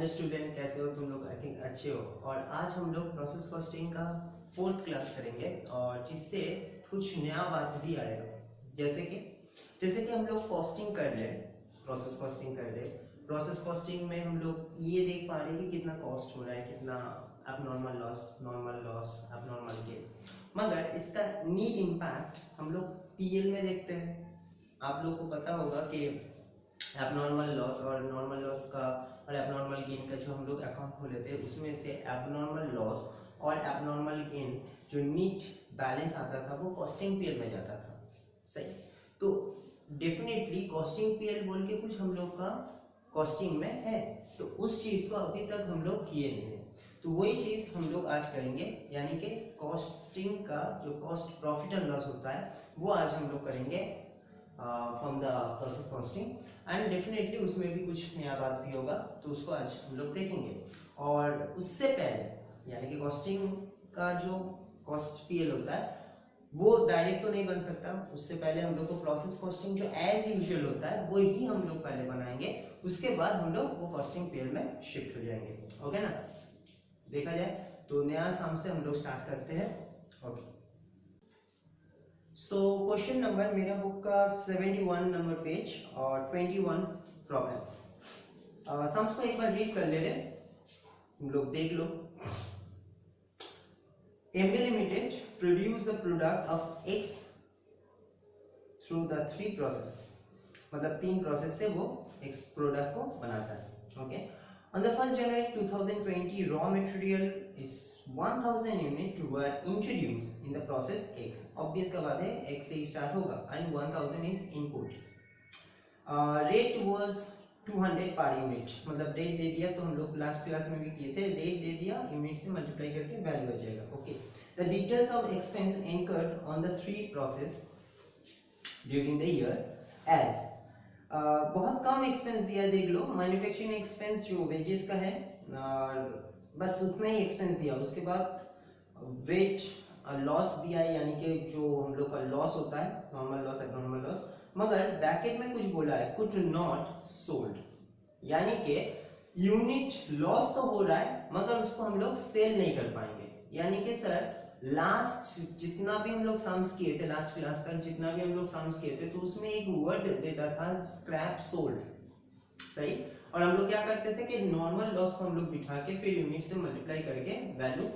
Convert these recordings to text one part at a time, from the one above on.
Hello student, कैसे हो तुम लोग? आई थिंक अच्छे हो। और आज हम लोग प्रोसेस कॉस्टिंग का 4th क्लास करेंगे और जिससे कुछ नया बात भी आएगा। जैसे कि हम लोग कॉस्टिंग कर ले, प्रोसेस कॉस्टिंग कर ले। प्रोसेस कॉस्टिंग में हम लोग ये देख पा रहे हैं कि कितना कॉस्ट हो रहा है, कितना abnormal loss, normal loss, abnormal gain. मगर इसका नीट इम्पैक्ट हम लोग पीएल में देखते हैं। आप लोगों को पता होगा कि एबनॉर्मल लॉस और नॉर्मल लॉस का और एबनॉर्मल गेन का जो हम लोग अकाउंट खोले थे, उसमें से एबनॉर्मल लॉस और एबनॉर्मल गेन जो नीट बैलेंस आता था वो कॉस्टिंग पीएल में जाता था। सही, तो डेफिनेटली कॉस्टिंग पीएल बोल के कुछ हम लोग का कॉस्टिंग में है, तो उस चीज़ को अभी तक हम लोग किए नहीं है। तो वही चीज़ हम लोग आज करेंगे, यानी कि कॉस्टिंग का जो कॉस्ट प्रॉफिट एंड लॉस होता है वो आज हम लोग करेंगे from the process costing. And definitely उसमें भी कुछ नया बात भी होगा, तो उसको आज हम लोग देखेंगे। और उससे पहले यानी कि कॉस्टिंग का जो कॉस्ट पीएल होता है वो डायरेक्ट तो नहीं बन सकता, उससे पहले हम लोग को प्रोसेस कॉस्टिंग जो एज यूजुअल होता है वो ही हम लोग पहले बनाएंगे, उसके बाद हम लोग वो कॉस्टिंग पीएल में शिफ्ट हो जाएंगे। ओके ना? देखा जाए तो नया सम से हम लोग स्टार्ट करते हैं। ओके, सो क्वेश्चन नंबर मेरा बुक का 71 नंबर पेज और 21 प्रॉब्लम। सम्स को एक बार रीड कर ले रहे, तुम लोग देख लो। MD limited produce the product of X through the 3 processes, मतलब 3 प्रोसेस से वो एक्स प्रोडक्ट को बनाता है। Okay, on the 1st January 2020 raw material is 1000 unit were introduced in the process X। obvious का बात है, X से ही स्टार्ट होगा and 1000 is input। rate was 200 per unit, मतलब रेट दे दिया, तो हम लोग लास्ट क्लास में भी किए थे, रेट दे दिया, यूनिट से मल्टीप्लाई करके वैल्यू आ जाएगा। Okay, the details of expense incurred on the 3 process during the year as बहुत कम एक्सपेंस दिया, देख लो। मैन्युफैक्चरिंग एक्सपेंस जो वेजेस का है, बस उतना ही एक्सपेंस दिया। उसके बाद वेट लॉस दिया, यानी कि जो हम लोग का लॉस होता है, नॉर्मल लॉस, एबनॉर्मल लॉस। मगर ब्रैकेट में कुछ बोला है, कुड नॉट सोल्ड, यानी कि यूनिट लॉस तो हो रहा है मगर उसको हम लोग सेल नहीं कर पाएंगे। यानी कि सर लास्ट जितना भी हम लोग सम्स किए थे, लास्ट क्लास तक जितना भी हम लोग सम्स किए थे, तो उसमें एक वर्ड देता था स्क्रैप सोल्ड। सही, और हम लोग क्या करते थे कि नॉर्मल लॉस को हम लोग बिठा के फिर यूनिट से मल्टीप्लाई करके वैल्यू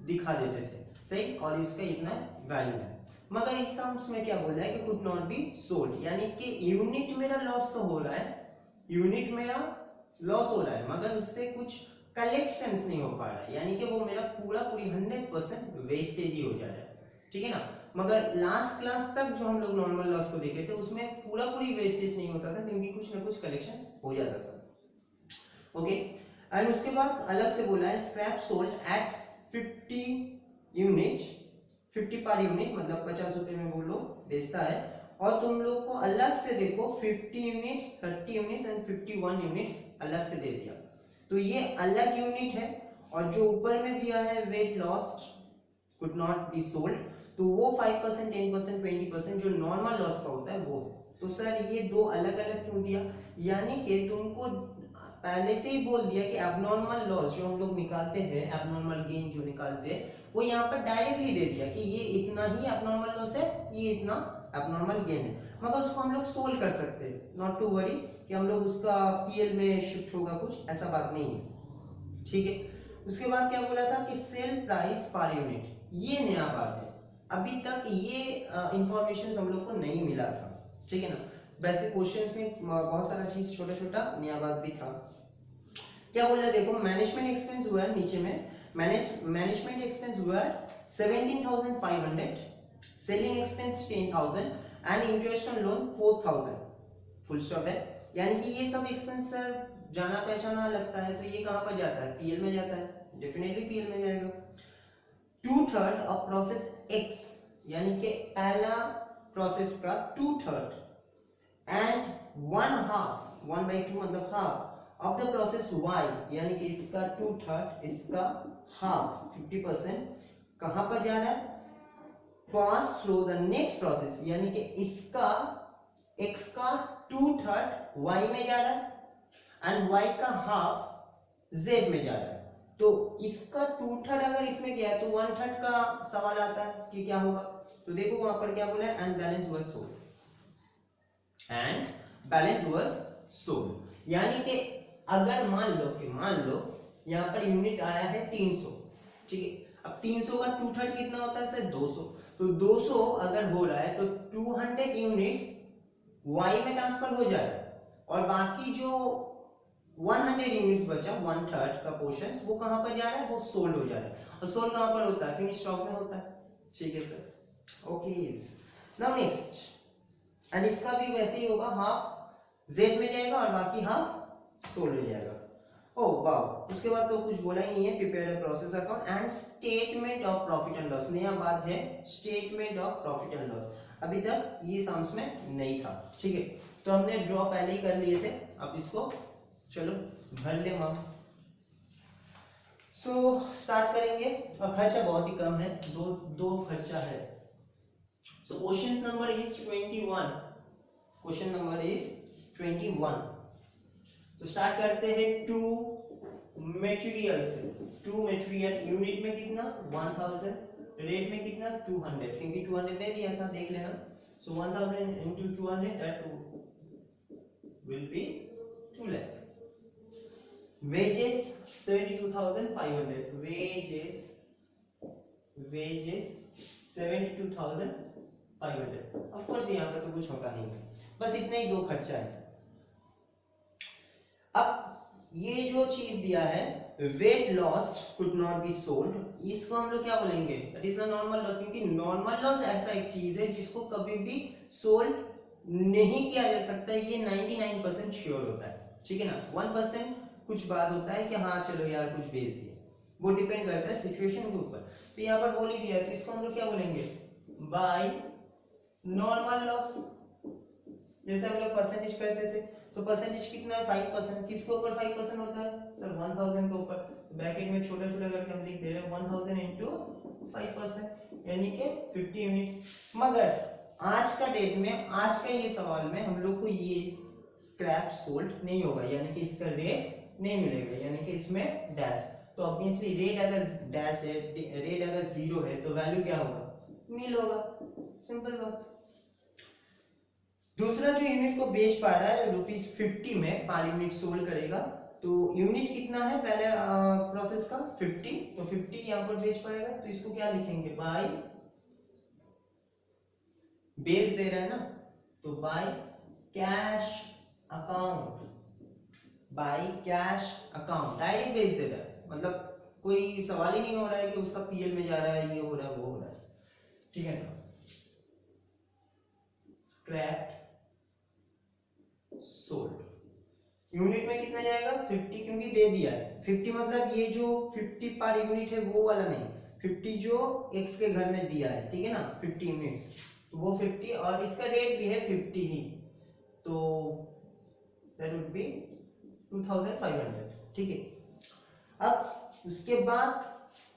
दिखा देते थे। सही, और इसका इतना वैल्यू है। मगर इस सम्स में क्या बोल रहा है कि कुड नॉट बी सोल्ड, यानी कि यूनिट मेरा लॉस तो हो रहा है, यूनिट मेरा लॉस हो रहा है मगर उससे कुछ कलेक्शंस नहीं हो पा रहा है, यानी कि वो मेरा पूरी 100% वेस्टेज ही हो जा रहा है। ठीक है ना? मगर लास्ट क्लास तक जो हम लोग नॉर्मल लॉस को देखे थे उसमें पूरी वेस्टेज नहीं होता था, क्योंकि कुछ ना कुछ कलेक्शंस हो जाता था। ओके, एंड उसके बाद अलग से बोला है scrap sold at 50 unit, 50 per unit, मतलब 50 रुपए में वो लोग बेचता है। और तुम लोग को अलग से देखो 50 यूनिट्स, 30 यूनिट्स एंड 51 यूनिट्स अलग से दे दिया, तो ये अलग यूनिट है। और जो ऊपर में दिया है weight lost could not be sold, तो वो 5%, 10%, 20% जो नॉर्मल लॉस का होता है वो है। तो सर ये दो अलग अलग क्यों दिया? यानी कि तुमको पहले से ही बोल दिया कि एबनॉर्मल लॉस जो हम लोग निकालते हैं, एबनॉर्मल गेन जो निकालते हैं, वो यहाँ पर डायरेक्टली दे दिया कि ये इतना ही एबनॉर्मल लॉस है, ये इतना एबनॉर्मल गेन है। मगर उसको हम लोग सोल्व कर सकते हैं, नॉट टू वरी कि हम लोग उसका पीएल में शिफ्ट होगा, कुछ ऐसा बात नहीं है। ठीक है, उसके बाद क्या बोला था कि सेल प्राइस पर यूनिट, ये नया बात है, अभी तक ये इंफॉर्मेशन हम लोग को नहीं मिला था। ठीक है ना? वैसे क्वेश्चंस में बहुत सारा चीज छोटा छोटा नया बात भी था। क्या बोल रहा है देखो, मैनेजमेंट एक्सपेंस हुआ है नीचे में, मैनेजमेंट एक्सपेंस हुआ है 17,500, selling expense 10,000 and interest on loan 4,000, full stop है। यानी कि ये सब एक्सपेंस सर जाना पहचाना लगता है, तो ये कहां पर जाता है? पीएल में जाता है, डेफिनेटली पीएल में जाएगा। 2/3 ऑफ प्रोसेस एक्स, यानी कि पहला प्रोसेस का 2/3 एंड 1/2, 1/2 मतलब half of the process Y, यानी कि इसका 2/3, इसका हाफ 50% कहां पर जा रहा है? Pass through the next process, यानी कि इसका x का 2/3 y में जा रहा है एंड y का हाफ जेड में जा रहा है, तो इसका 2/3 अगर इसमें गया तो 1/3 का सवाल आता है कि क्या होगा। तो देखो वहां पर क्या बोला है, and balance was sold, and balance was sold, यानी कि अगर मान लो यहाँ पर यूनिट आया है 300, ठीक है। अब 300 का 2/3 कितना होता है सर, 200। तो 200 अगर हो रहा है तो 200 यूनिट्स y में ट्रांसफर हो जाएगा, और बाकी जो 100 यूनिट्स बचा 1/3 का पोर्शन वो कहां पर जा रहा है, वो सोल्ड हो जा रहा है। और सोल्ड कहां पर होता है, फिनिश स्टॉक में होता है, ठीक है sir. Okay, now next, and इसका भी वैसे ही होगा, हाफ जेड में जाएगा और बाकी हाफ सोल्ड हो जाएगा। ओह वाह, उसके बाद तो कुछ बोला ही नहीं है, prepare process account and statement of profit and loss. नया बात है statement of profit and loss, अभी तक ये सम्स में नहीं था, ठीक है। तो हमने ड्रॉ पहले ही कर लिए थे, अब इसको चलो भर ले हम। सो स्टार्ट करेंगे, और खर्चा बहुत ही कम है, दो खर्चा है। So question number is 21, question number is 21। तो स्टार्ट करते हैं टू मटेरियल से। टू मटेरियल, यूनिट में कितना 1000, रेट में कितना 200, क्योंकि 200 दे दिया था, देख लेना। सो 1000 into 200 that will be 2 lakh. Wages 72,500, wages 72,500। Of course यहाँ पे तो कुछ होता नहीं है, बस इतना ही दो खर्चा है। अब ये जो चीज दिया है weight lost could not be sold, इसको हम लोग क्या बोलेंगे, that is the normal loss, क्योंकि नॉर्मल लॉस ऐसा एक चीज है जिसको कभी भी सोल्ड नहीं किया जा सकता, ये 99% श्योर होता है, ठीक है ना। 1% कुछ बात होता है कि हाँ चलो यार कुछ बेच दिया, वो डिपेंड करता है सिचुएशन के ऊपर। तो यहाँ पर बोल ही दिया है, तो इसको हम लोग क्या बोलेंगे, बाय नॉर्मल लॉस। जैसे हम लोग परसेंटेज करते थे, तो परसेंटेज कितना है 5%, किसके ऊपर 5% होता है सर, 1000 के ऊपर। ब्रैकेट में छोटा छोटा करके हम लिख दे रहे हैं 1000 into 5%, यानी कि 50 यूनिट्स। मगर आज का डेट में, आज का ये सवाल में हम लोग को ये स्क्रैप सोल्ड नहीं होगा, यानी कि इसका रेट नहीं मिलेगा, यानी कि इसमें डैश। तो ऑब्वियसली रेट अगर डैश है, रेट अगर 0 है, तो वैल्यू क्या होगा, नील होगा, सिंपल बात। दूसरा जो यूनिट को बेच पा रहा है ₹50 में पर यूनिट सोल्ड करेगा, तो यूनिट कितना है पहले प्रोसेस का 50, तो 50 यहाँ पर बेच पाएगा, तो इसको क्या लिखेंगे, बाय, बेच दे रहा है ना, तो by cash account, by cash account, direct बेच दे रहा है, मतलब कोई सवाल ही नहीं हो रहा है कि उसका पीएल में जा रहा है, ये हो रहा है, वो हो रहा है, ठीक है ना। स्क्रैप सोल्ड, यूनिट में कितना जाएगा 50, क्योंकि दे दिया है 50, मतलब ये जो 50 पर यूनिट है वो वाला नहीं, 50 जो x के घर में दिया है, ठीक है ना, 50 यूनिट्स, तो वो 50, और इसका रेट भी है 50 ही, तो दैट वुड बी 2500, ठीक है। अब उसके बाद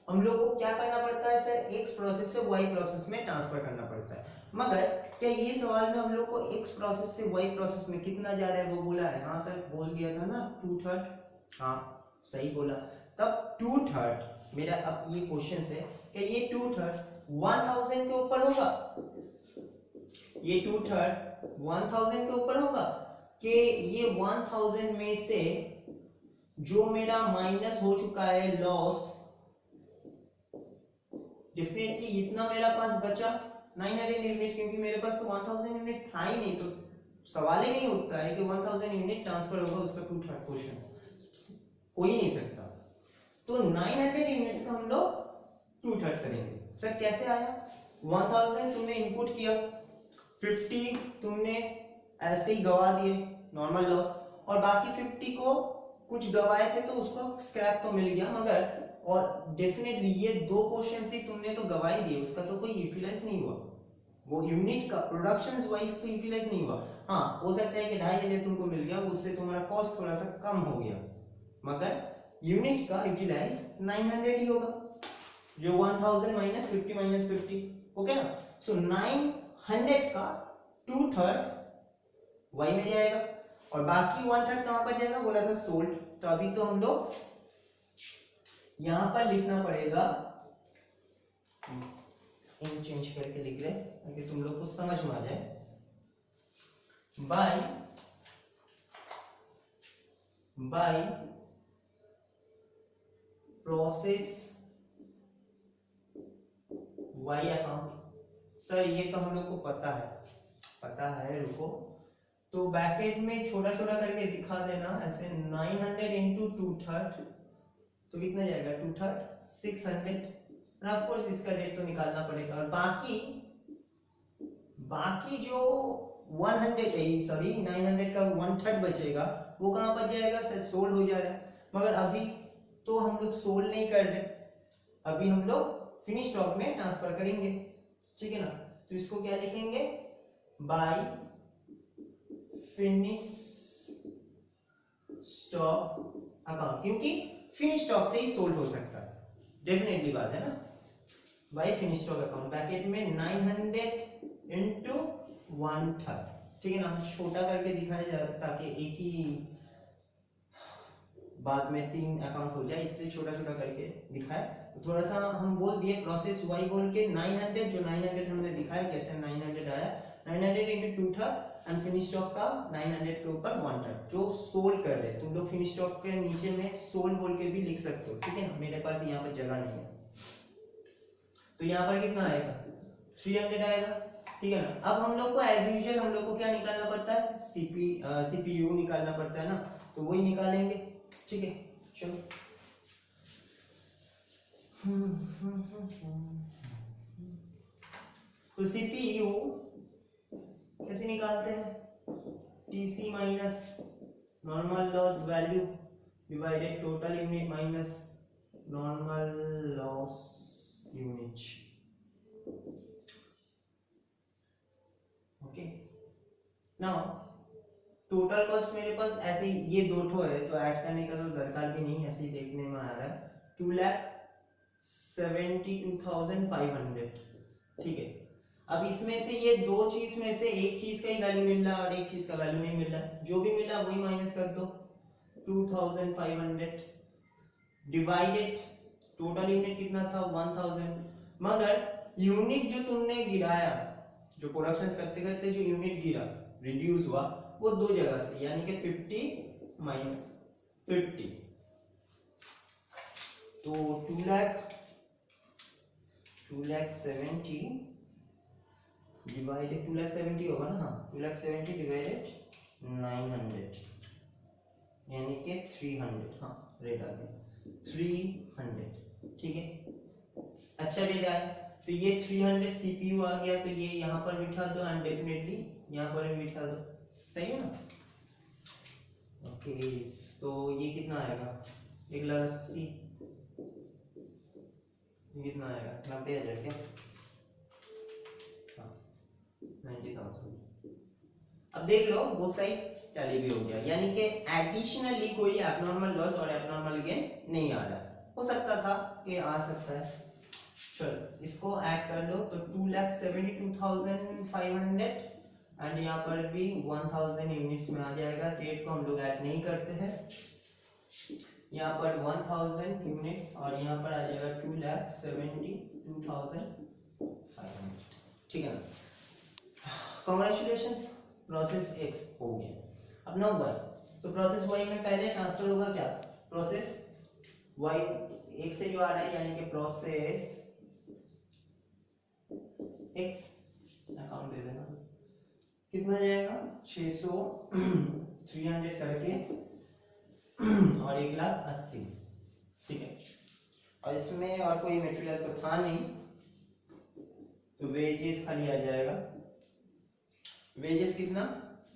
हम लोग को क्या करना पड़ता है सर, x प्रोसेस से y प्रोसेस में ट्रांसफर करना पड़ता है। मगर क्या ये सवाल में हम लोग को x प्रोसेस से y प्रोसेस में कितना जा रहा है वो बोला है, हाँ सर बोल दिया था ना 2/3, हाँ सही बोला। तब 2/3 मेरा, अब ये क्वेश्चन है कि ये 2/3 1000 के ऊपर होगा, ये 2/3 1000 के ऊपर होगा, कि ये 1000 में से जो मेरा माइनस हो चुका है लॉस, डेफिनेटली इतना मेरा पास बचा 900 यूनिट, क्योंकि मेरे पास तो 1000 यूनिट था ही नहीं, तो सवाल ही नहीं उठता है कि 1000 यूनिट ट्रांसफर होगा उसका 2/3 क्वेश्चन, हो ही नहीं सकता। तो 900 यूनिट्स का हम लोग 2/3 करेंगे। सर कैसे आया, 1000 तुमने इनपुट किया, 50 तुमने ऐसे ही गवा दिए नॉर्मल लॉस, और बाकी 50 को कुछ गवाए थे तो उसको स्क्रैप तो मिल गया, मगर और डेफिनेटली ये दो क्वेश्चन ही तुमने तो गवा ही दिए, उसका तो कोई यूटिलाइज नहीं हुआ, वो यूनिट का प्रोडक्शन वाइज को यूटिलाइज नहीं हुआ। हाँ हो सकता है कि 2,500 तुमको मिल गया, उससे तुम्हारा कॉस्ट थोड़ा सा कम हो गया, मगर यूनिट का यूटिलाइज 900 ही होगा, जो 1000 माइनस 50 माइनस 50, ओके ना। सो 900 का 2/3 y में जाएगा, और बाकी 1/3 कहां पर जाएगा, बोला था सोल्ड, तो अभी तो हम लोग यहां पर लिखना पड़ेगा, इन चेंज करके लिख रहे ताकि तुम लोग को समझ में आ जाए, by process Y account. Sir ये तो हम लोग को पता है, रुको। तो ब्रैकेट में छोटा छोटा करके दिखा देना ऐसे, 900 इंटू 2/3 तो कितना जाएगा, 2/3 600। ऑफ कोर्स इसका रेट तो निकालना पड़ेगा, और बाकी जो 900 का 1/3 बचेगा वो कहाँ पर जाएगा सर, सोल्ड हो जा रहा है। मगर अभी तो हम लोग सोल्ड नहीं कर रहे, अभी हम लोग फिनिश स्टॉक में ट्रांसफर करेंगे, ठीक है ना। तो इसको क्या लिखेंगे, बाय फिनिश स्टॉक अकाउंट, क्योंकि फिनिश स्टॉक से ही सोल्ड हो सकता है, डेफिनेटली बात है ना। By finish stock account bracket में 900 इंटू 1/3, ठीक है ना। छोटा करके दिखाया जा रहा है ताकि एक ही बाद में 3 अकाउंट हो जाए, इसलिए छोटा छोटा करके दिखाया। तो थोड़ा सा हम बोल दिए प्रोसेस वाई बोल के 900, जो 900 हमने दिखाया कैसे 900 आया, 900 इंटू 2/3 एंड फिनिश स्टॉक का 900 के ऊपर 1/3 जो सोल्ड कर रहे हैं। तुम लोग फिनिश स्टॉक के नीचे में सोल्ड बोल के भी लिख सकते हो, ठीक है ना। मेरे पास यहाँ पर जगह नहीं है, तो यहाँ पर कितना आएगा, 300 आएगा, ठीक है ना। अब हम लोग को एज यूजुअल हम लोग को क्या निकालना पड़ता है, सीपीयू निकालना पड़ता है ना, तो वही निकालेंगे, ठीक है। चलो तो सीपीयू कैसे निकालते हैं, TC minus normal loss value divided total unit minus normal loss unit, okay. Now total cost मेरे पास ऐसे ही ये दो ठो है, तो ऐड करने का तो दरकार भी नहीं, ऐसे ही देखने में आ रहा है, 2,72,500, ठीक है। अब इसमें से ये दो चीज में से एक चीज का ही वैल्यू मिल रहा है और एक चीज का वैल्यू नहीं मिल रहा है, जो भी मिला वही माइनस कर दो, 2,500 डिवाइडेड टोटल यूनिट कितना था 1,000, मगर यूनिट जो तुमने गिराया, जो प्रोडक्शन करते करते जो यूनिट गिरा रिड्यूस हुआ वो दो जगह से, यानी कि 50 माइनस 50, तो 2,70,000 डिवाइडेड 2,70,000 होगा ना, हाँ 2,70,000 डिवाइडेड 900 यानी कि 300, हाँ रेट आ गया 300, ठीक है। अच्छा रेट आया, तो ये 300 सीपीयू आ गया, तो ये यहाँ पर बिठा दो एंड डेफिनेटली यहाँ पर भी बिठा दो, सही है ना। ओके तो ये कितना आएगा, 1,80,000, कितना आएगा 90,000 क्या, हाँ 90,000। अब देख लो वो साइड टैली भी हो गया, यानी कि एडिशनली कोई एब्नॉर्मल लॉस और एब्नॉर्मल गेन नहीं आ रहा, हो सकता था कि आ सकता है। चलो इसको ऐड कर लो, तो 2,72,500 एंड यहाँ पर भी 1,000 यूनिट्स में आ जाएगा, रेट को हम लोग ऐड नहीं करते हैं, यहाँ पर 1,000 यूनिट्स और यहाँ पर आ जाएगा 2,72,500, ठीक है ना। कॉन्ग्रेचुलेशंस, प्रोसेस एक्स हो गया। अब नाउ वाई, तो प्रोसेस वाई में पहले ट्रांसफर होगा क्या, प्रोसेस वाई एक से जो आ रहा है यानी कि प्रोसेस एक्स अकाउंट दे देना, कितना जाएगा 600 300 करके और 1,80,000, ठीक है। और इसमें और कोई मटेरियल तो था नहीं, तो वेजेस खाली आ जाएगा, वेजेस कितना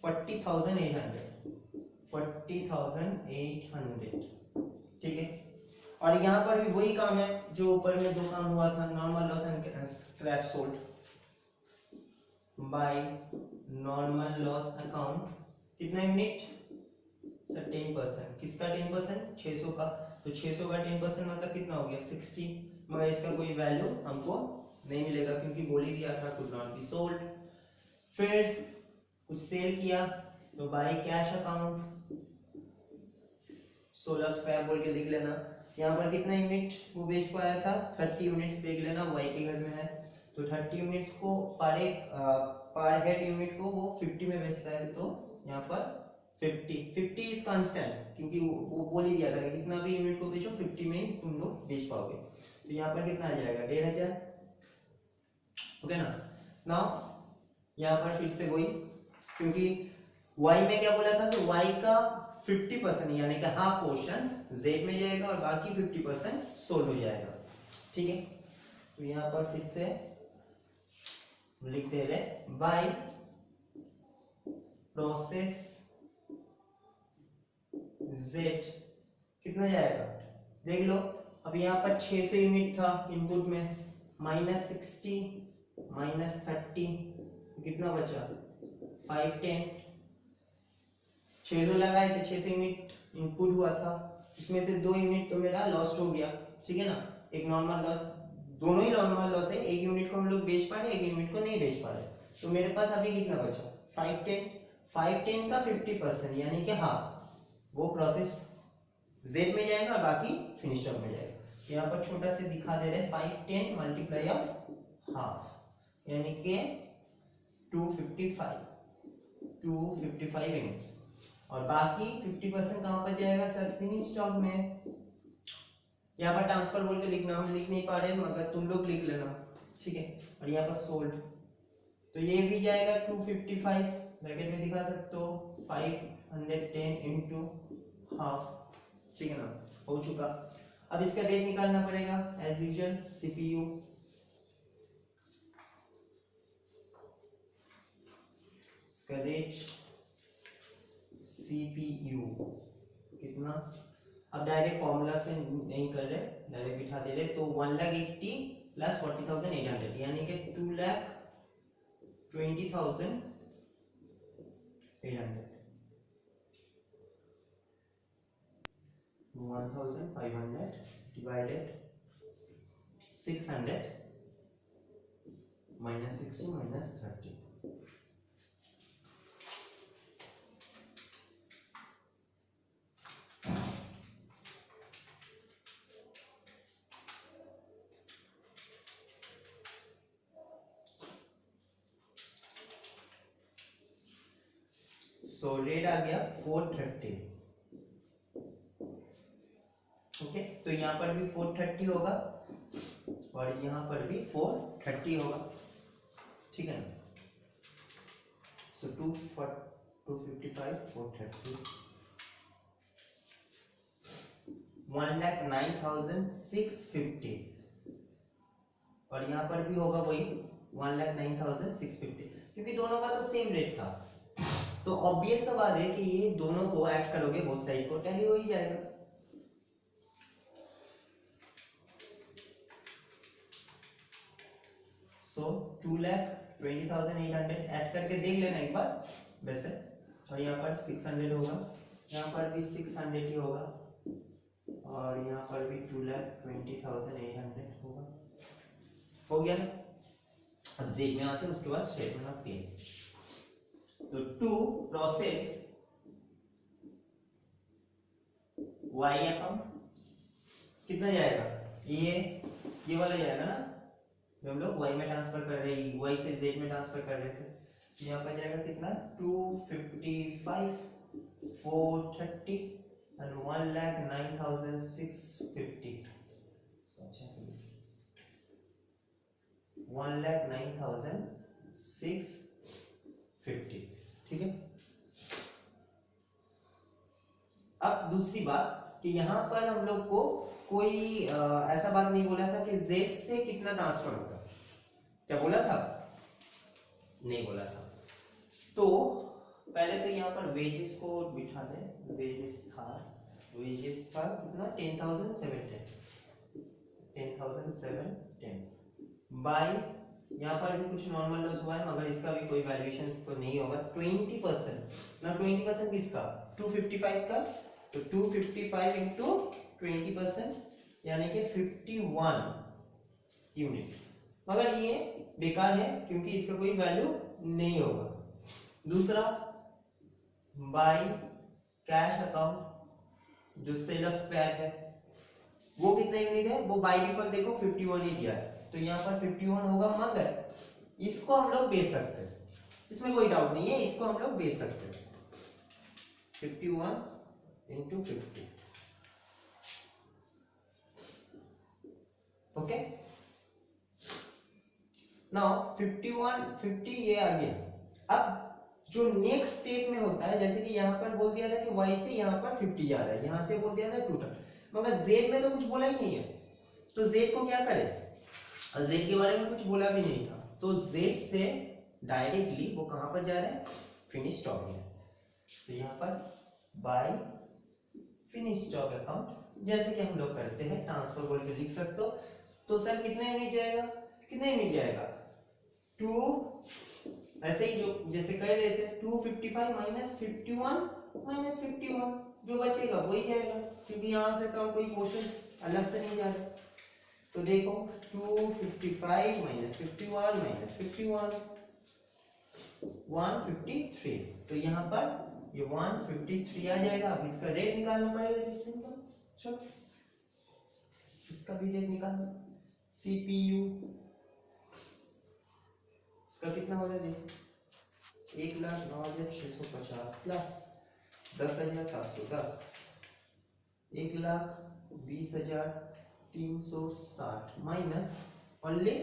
40,800, ठीक है। और यहाँ पर भी वही काम है जो ऊपर में दो काम हुआ था, normal loss and scrap sold by normal loss account, कितना यूनिट सर 10%, किसका 10%, 600 का, तो 600 का 10% मतलब कितना हो गया 60, मगर इसका कोई वैल्यू हमको नहीं मिलेगा क्योंकि बोल ही दिया था कुड नॉट बी सोल्ड। फिर कुछ सेल किया तो बाय कैश अकाउंट 16 स्क्वायर बोल के लिख लेना। यहाँ पर कितना यूनिट वो बेच पाया था, 30 यूनिट्स देख लेना, वाई के घर में है तो 30 यूनिट्स को पर हेड यूनिट को वो 50 में बेचता है, तो यहाँ पर 50 इज कांस्टेंट, क्योंकि वो बोल ही दिया था कि कितना भी यूनिट को बेचो 50 में ही तुम लोग बेच पाओगे। तो यहाँ पर कितना आ जाएगा 1500, ओके ना। नाउ यहाँ पर फिर से वही, क्योंकि y में क्या बोला था कि y का 50% यानी कि हाफ पोर्शन z में जाएगा और बाकी 50% सोल्ड हो जाएगा, ठीक है। तो यहाँ पर फिर से लिख दे रहे बाय प्रोसेस z कितना जाएगा देख लो। अब यहाँ पर 600 यूनिट था इनपुट में, -60 -30 कितना बचा 510, 600 लगाए थे, 600 यूनिट इनपुट हुआ था, उसमें से 2 यूनिट तो मेरा लॉस्ट हो गया, ठीक है ना। एक नॉर्मल लॉस, दोनों ही नॉर्मल लॉस है, एक यूनिट को हम लोग बेच पा रहे, एक यूनिट को नहीं बेच पा रहे। तो मेरे पास अभी कितना बचा 510 का 50% यानी कि हाफ, वो प्रोसेस जेड में जाएगा और बाकी फिनिश स्टॉक में जाएगा। तो यहाँ पर छोटा से दिखा दे रहे 510 मल्टीप्लाई ऑफ हाफ यानी कि 255 यूनिट्स, और बाकी 50% कहाँ पर जाएगा सर फिनिश स्टॉक में। यहाँ पर ट्रांसफर बोल के लिखना, हम लिख नहीं पा रहे मगर तुम लोग लिख लेना, ठीक है। और यहाँ पर सोल्ड, तो ये भी जाएगा 255, ब्रैकेट में दिखा सकते हो 510 इंटू हाफ, ठीक है ना, हो चुका। अब इसका रेट निकालना पड़ेगा एज यूजुअल, सीपीयू इसका रेट सीपीयू कितना, अब डायरेक्ट फॉर्मूला से नहीं कर रहे, डायरेक्ट बिठा दे रहे, तो 1,80,000 प्लस 40,800 यानी कि 2,20,800 1,500 divided 600 minus 60 minus 30, so rate आ गया 430, ओके। तो यहाँ पर भी 430 होगा और यहाँ पर भी 430 होगा, ठीक है ना। सो 255 430 1,09,650, और यहाँ पर भी होगा वही 1,09,650, क्योंकि दोनों का तो सेम रेट था। तो ऑब्वियस सा बात है कि ये दोनों को ऐड करोगे बोथ साइड को टैली हो ही जाएगा। सो 2,20,800 ऐड करके देख लेना एक बार वैसे, और यहाँ पर 600 होगा, यहाँ पर भी 600 ही होगा, और यहाँ पर भी 2,20,800 होगा, हो गया। अब जेड में आते हैं, उसके बाद स्टेटमेंट ऑफ पे। तो टू प्रोसेस वाई अकाउंट कितना जाएगा, ये वाला जाएगा ना, जो हम लोग वाई में ट्रांसफर कर रहे हैं, वाई से जेड में ट्रांसफर कर रहे थे, यहाँ पर जाएगा कितना 255 430 एंड 1,09,650, 1,09,650, ठीक है। अब दूसरी बात कि यहाँ पर हम लोग को कोई ऐसा बात नहीं बोला था कि Z से कितना ट्रांसफर होगा, क्या बोला था, नहीं बोला था। तो पहले तो यहाँ पर वेजेस को बिठा दे, वेजेस था कितना 10,710 बाय, यहाँ पर भी कुछ नॉर्मल लॉस हुआ है मगर इसका भी कोई वैल्यूएशन तो नहीं होगा, 20% ना, 20% किसका 255 का, तो 255 इंटू 20% यानी कि 51 यूनिट्स, मगर ये बेकार है क्योंकि इसका कोई वैल्यू नहीं होगा। दूसरा बाय कैश अकाउंट, जो सेल ऑफ स्क्रैप है वो कितना यूनिट है, वो बाय डिफॉल्ट देखो 51 ही दिया है, तो यहाँ पर 51 होगा, मगर इसको हम लोग बेच सकते हैं, इसमें कोई डाउट नहीं है, इसको हम लोग बेच सकते हैं 51 इंटू 50, ओके। नाउ 50 ये आ गया। अब जो नेक्स्ट स्टेप में होता है, जैसे कि यहाँ पर बोल दिया था कि y से यहाँ पर 50 जा रहा है, यहाँ से बोल दिया था टोटल, मगर z में तो कुछ बोला ही नहीं है, तो z को क्या करें, z के बारे में कुछ बोला भी नहीं था, तो z से डायरेक्टली वो कहाँ पर जा रहा है, फिनिश स्टॉक में, तो यहाँ पर बाय फिनिश स्टॉक अकाउंट, जैसे कि हम लोग करते हैं ट्रांसफर बोल के लिख सकते हो। तो सर कितना यूनिट जाएगा, कितना यूनिट जाएगा, 2, ऐसे ही जो जैसे कर रहे थे 255 माइनस 51 जो बचेगा वही जाएगा, क्योंकि यहाँ से कम कोई क्वेश्चन अलग से नहीं जा रहा। तो देखो 255 माइनस 51 माइनस 51 153, तो यहाँ पर ये 153 आ जाएगा। अब इसका रेट निकालना पड़ेगा, जिस सिंपल, चलो इसका भी रेट निकालना, सीपीयू इसका कितना हो जाएगा, 1,09,650 प्लस 10,710, 1,20,360 माइनस ओनली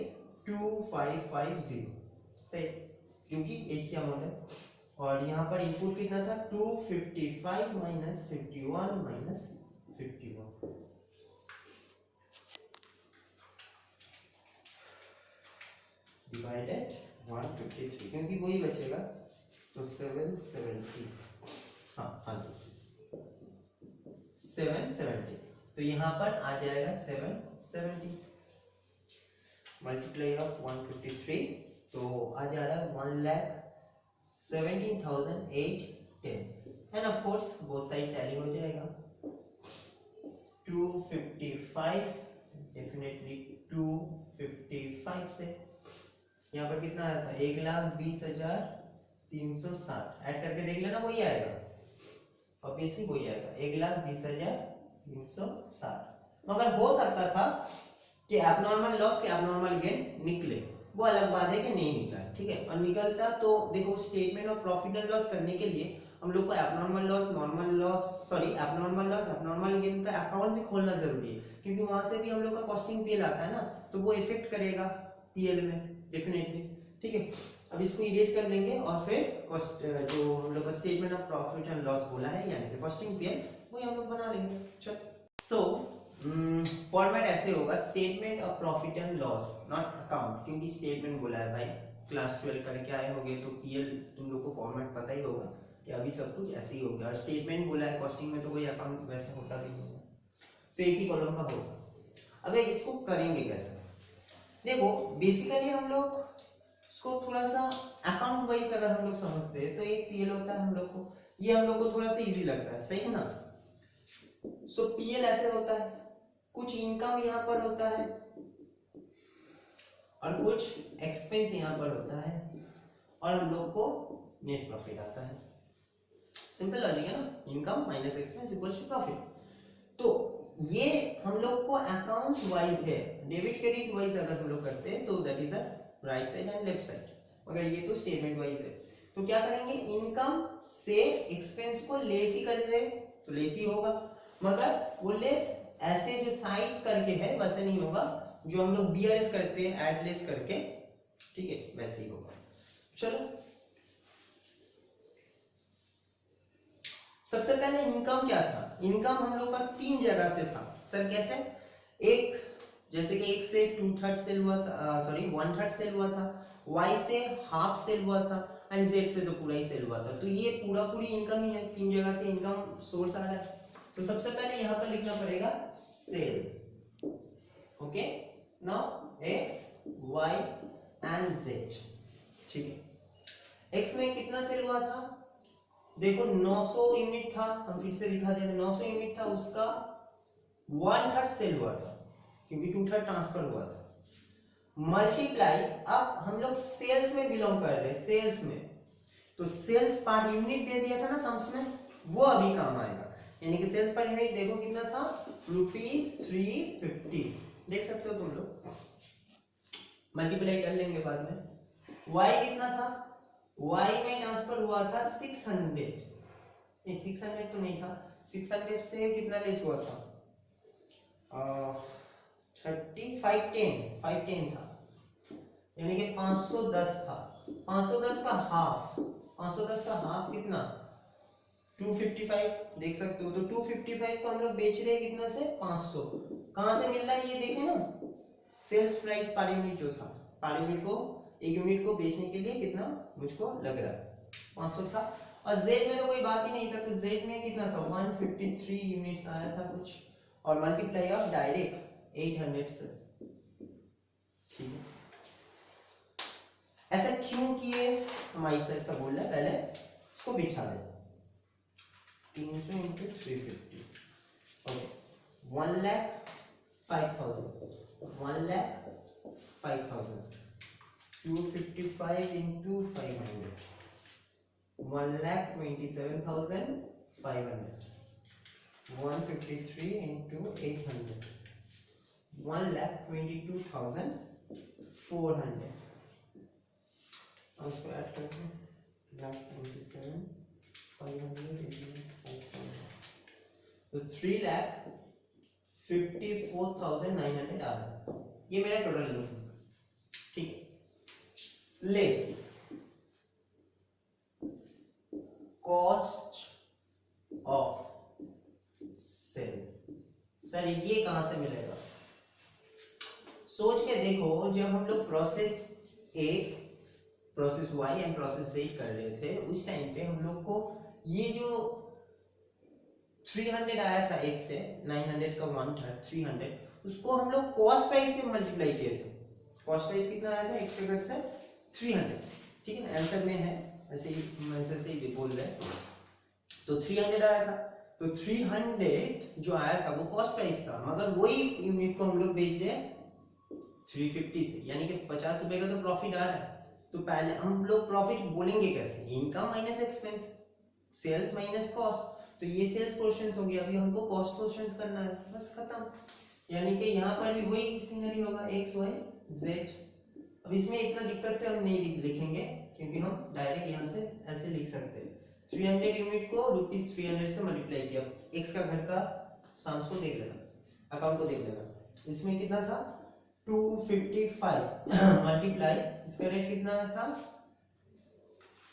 2550, सही, क्योंकि एक ही अमाउंट है। और यहाँ पर इनपुट कितना था, 255 माइनस 51 माइनस 51, डिवाइडेड 153, क्योंकि वही बचेगा, तो 770, हाँ 770, तो यहाँ पर आ जाएगा 770 मल्टीप्लाई ऑफ 153, तो आ जा रहा है 1,17,810, एंड ऑफ कोर्स वो साइड टैली हो जाएगा, 255 डेफिनेटली 255 से यहाँ पर कितना आया था, 1,20,360, ऐड करके देख लेना, वही आएगा, ऑब्वियसली वही आएगा, 1,20,360। मगर हो सकता था कि एबनॉर्मल लॉस के एबनॉर्मल गेन निकले, वो अलग बात है कि नहीं निकला, ठीक है। और निकलता तो देखो statement of profit and loss करने के लिए हम लोग को abnormal loss, normal loss, sorry abnormal loss, abnormal gain का अकाउंट भी खोलना जरूरी है, क्योंकि वहां से भी हम लोग का कॉस्टिंग पीएल आता है ना, तो वो इफेक्ट करेगा पीएल में डेफिनेटली, ठीक है। अब इसको इरेज कर लेंगे और फिर कॉस्ट, जो हम लोग का statement of profit and loss बोला है यानी कि कॉस्टिंग पीएल, वो हम लोग बना लेंगे। चल, सो फॉर्मेट ऐसे होगा, statement of profit and loss, not account, क्योंकि स्टेटमेंट बोला है भाई, क्लास 12 करके आए होंगे तो पीएल तुम लोग को फॉर्मेट पता ही होगा कि अभी सब कुछ ऐसे ही हो गया, और स्टेटमेंट बोला है, कॉस्टिंग में तो कोई अकाउंट वैसे होता भी नहीं है, तो एक ही कॉलम का होगा। अब इसको करेंगे कैसे, देखो बेसिकली हम लोग इसको थोड़ा सा अकाउंट वाइज अगर हम लोग समझते हैं तो एक पीएल होता है हम लोग को, ये हम लोग को थोड़ा सा इजी लगता है, सही है ना। सो पीएल ऐसे होता है, कुछ इनकम यहाँ पर होता है और कुछ एक्सपेंस यहाँ पर होता है, और हम लोग को नेट प्रॉफिट आता है, सिंपल लॉजिक है ना, income minus expense equals to profit. तो ये हम लोग को अकाउंट्स वाइज है, डेबिट क्रेडिट वाइज अगर हम लोग करते हैं तो that is the right side and left side, मगर ये तो स्टेटमेंट वाइज है। तो क्या करेंगे, इनकम से एक्सपेंस को लेस ही कर रहे तो लेस ही होगा, मगर वो लेस ऐसे जो साइड करके है वैसे नहीं होगा, जो हम लोग बीआरएस करते हैं ऐड लेस करके, ठीक है, वैसे ही होगा। चलो सबसे पहले इनकम क्या था, इनकम हम लोग का 3 जगह से था सर, कैसे, एक जैसे कि 1 से 2/3 सेल हुआ था, सॉरी 1/3 सेल हुआ था, y से हाफ सेल हुआ था, एंड z से तो पूरा ही सेल हुआ था, तो ये पूरा पूरी इनकम ही है, 3 जगह से इनकम सोर्स आ रहा है। तो सबसे पहले यहाँ पर लिखना पड़ेगा sale, okay, now x y and z, ठीक है। x में कितना सेल हुआ था, देखो 900 यूनिट था, हम फिर से दिखा दें, 900 यूनिट था, उसका 1/3 सेल हुआ था क्योंकि 2/3 ट्रांसफर हुआ था, मल्टीप्लाई, अब हम लोग सेल्स में बिलोंग कर रहे हैं, सेल्स में, तो सेल्स पार्ट यूनिट दे दिया था ना सम्स में, वो अभी काम आएगा, यानी कि सेल्स पर यूनिट देखो कितना था, ₹350। देख सकते हो तुम लोग, मल्टीप्लाई कर लेंगे बाद में। y कितना था, y में ट्रांसफर हुआ था 600, ये 600 तो नहीं था, 600 से कितना लेस हुआ था, 510 था, यानी कि 510 था। 510 का हाफ, 510 का हाफ कितना, 255। देख सकते हो, तो 255 को हम लोग बेच रहे हैं कितना से, 500। कहां से मिल रहा है ये देखें ना, सेल्स प्राइस पर यूनिट जो था, पर यूनिट को, एक यूनिट को बेचने के लिए कितना मुझको लग रहा है, 500 था। और जेड में तो कोई बात ही नहीं था, तो जेड में कितना था, 153 यूनिट्स आया था कुछ, और मल्टीप्लाई ऑफ डायरेक्ट 800 से। ठीक है, ऐसा क्यों किए, हम ऐसा बोल रहे हैं, पहले इसको बिठा दे, 300 इंटू 350, ओके, 1,05,000, 1,05,000, 255 इंटू 500, 1,27,500, 153 into 800, 1,22,400। उसको ऐड करते हैं, 1,27,500, तो 3,54,900 आ रहा है, ये मेरा टोटल लूप। ठीक है, less cost of sale. Sir ये कहां से मिलेगा, सोच के देखो, जब हम लोग process A, process Y and process Z कर रहे थे, उस टाइम पे हम लोग को ये जो 300 आया था एक से, 900 का 1/3 300, उसको हम लोग कॉस्ट प्राइस से मल्टीप्लाई किए थे। कॉस्ट प्राइस कितना आया था एक्सपेक्टेड से 300, ठीक है ना, आंसर में है, ऐसे ही आंसर से ही बोल रहे हैं। तो 300 आया था, तो 300 जो आया था वो कॉस्ट प्राइस था, मगर वही यूनिट को हम लोग बेच रहे हैं 350 से, यानी कि 50 रुपए का तो प्रॉफिट आ रहा है। तो पहले हम लोग प्रॉफिट बोलेंगे कैसे, income minus expense, sales minus cost, तो ये सेल्स पोर्शंस हो गया, अभी हमको कॉस्ट पोर्शंस करना है, बस खत्म। यानी कि यहाँ पर भी वही सीनरी होगा, एक्स वाई जेड। अब इसमें इतना दिक्कत से हम नहीं लिखेंगे, क्योंकि हम डायरेक्ट यहाँ से ऐसे लिख सकते हैं, 300 यूनिट को ₹300 से मल्टीप्लाई किया, एक्स का घर का साम्स को देख लेना, अकाउंट को देख लेना, इसमें कितना था 255 मल्टीप्लाई, इसका रेट कितना था,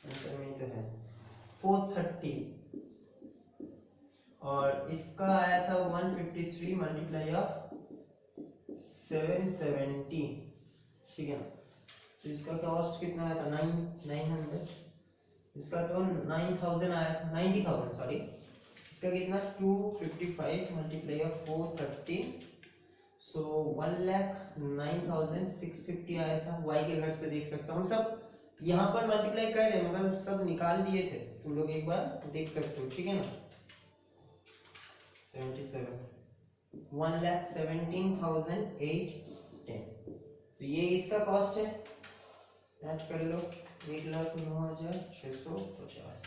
आंसर में तो है 430, और इसका आया था 153 मल्टीप्लाई ऑफ 770, ठीक है ना। तो इसका कॉस्ट कितना आया था 900, इसका तो 9000 आया था, 90,000 सॉरी, इसका कितना 255 मल्टीप्लाई ऑफ 430, सो 1,09,650 आया था। y के घर से देख सकते हो, हम सब यहाँ पर मल्टीप्लाई कर रहे हैं, मतलब सब निकाल दिए थे, तुम लोग एक बार देख सकते हो, ठीक है ना। 77, 1,17,810, तो ये इसका कॉस्ट है, ऐड कर लो, 1,09,650,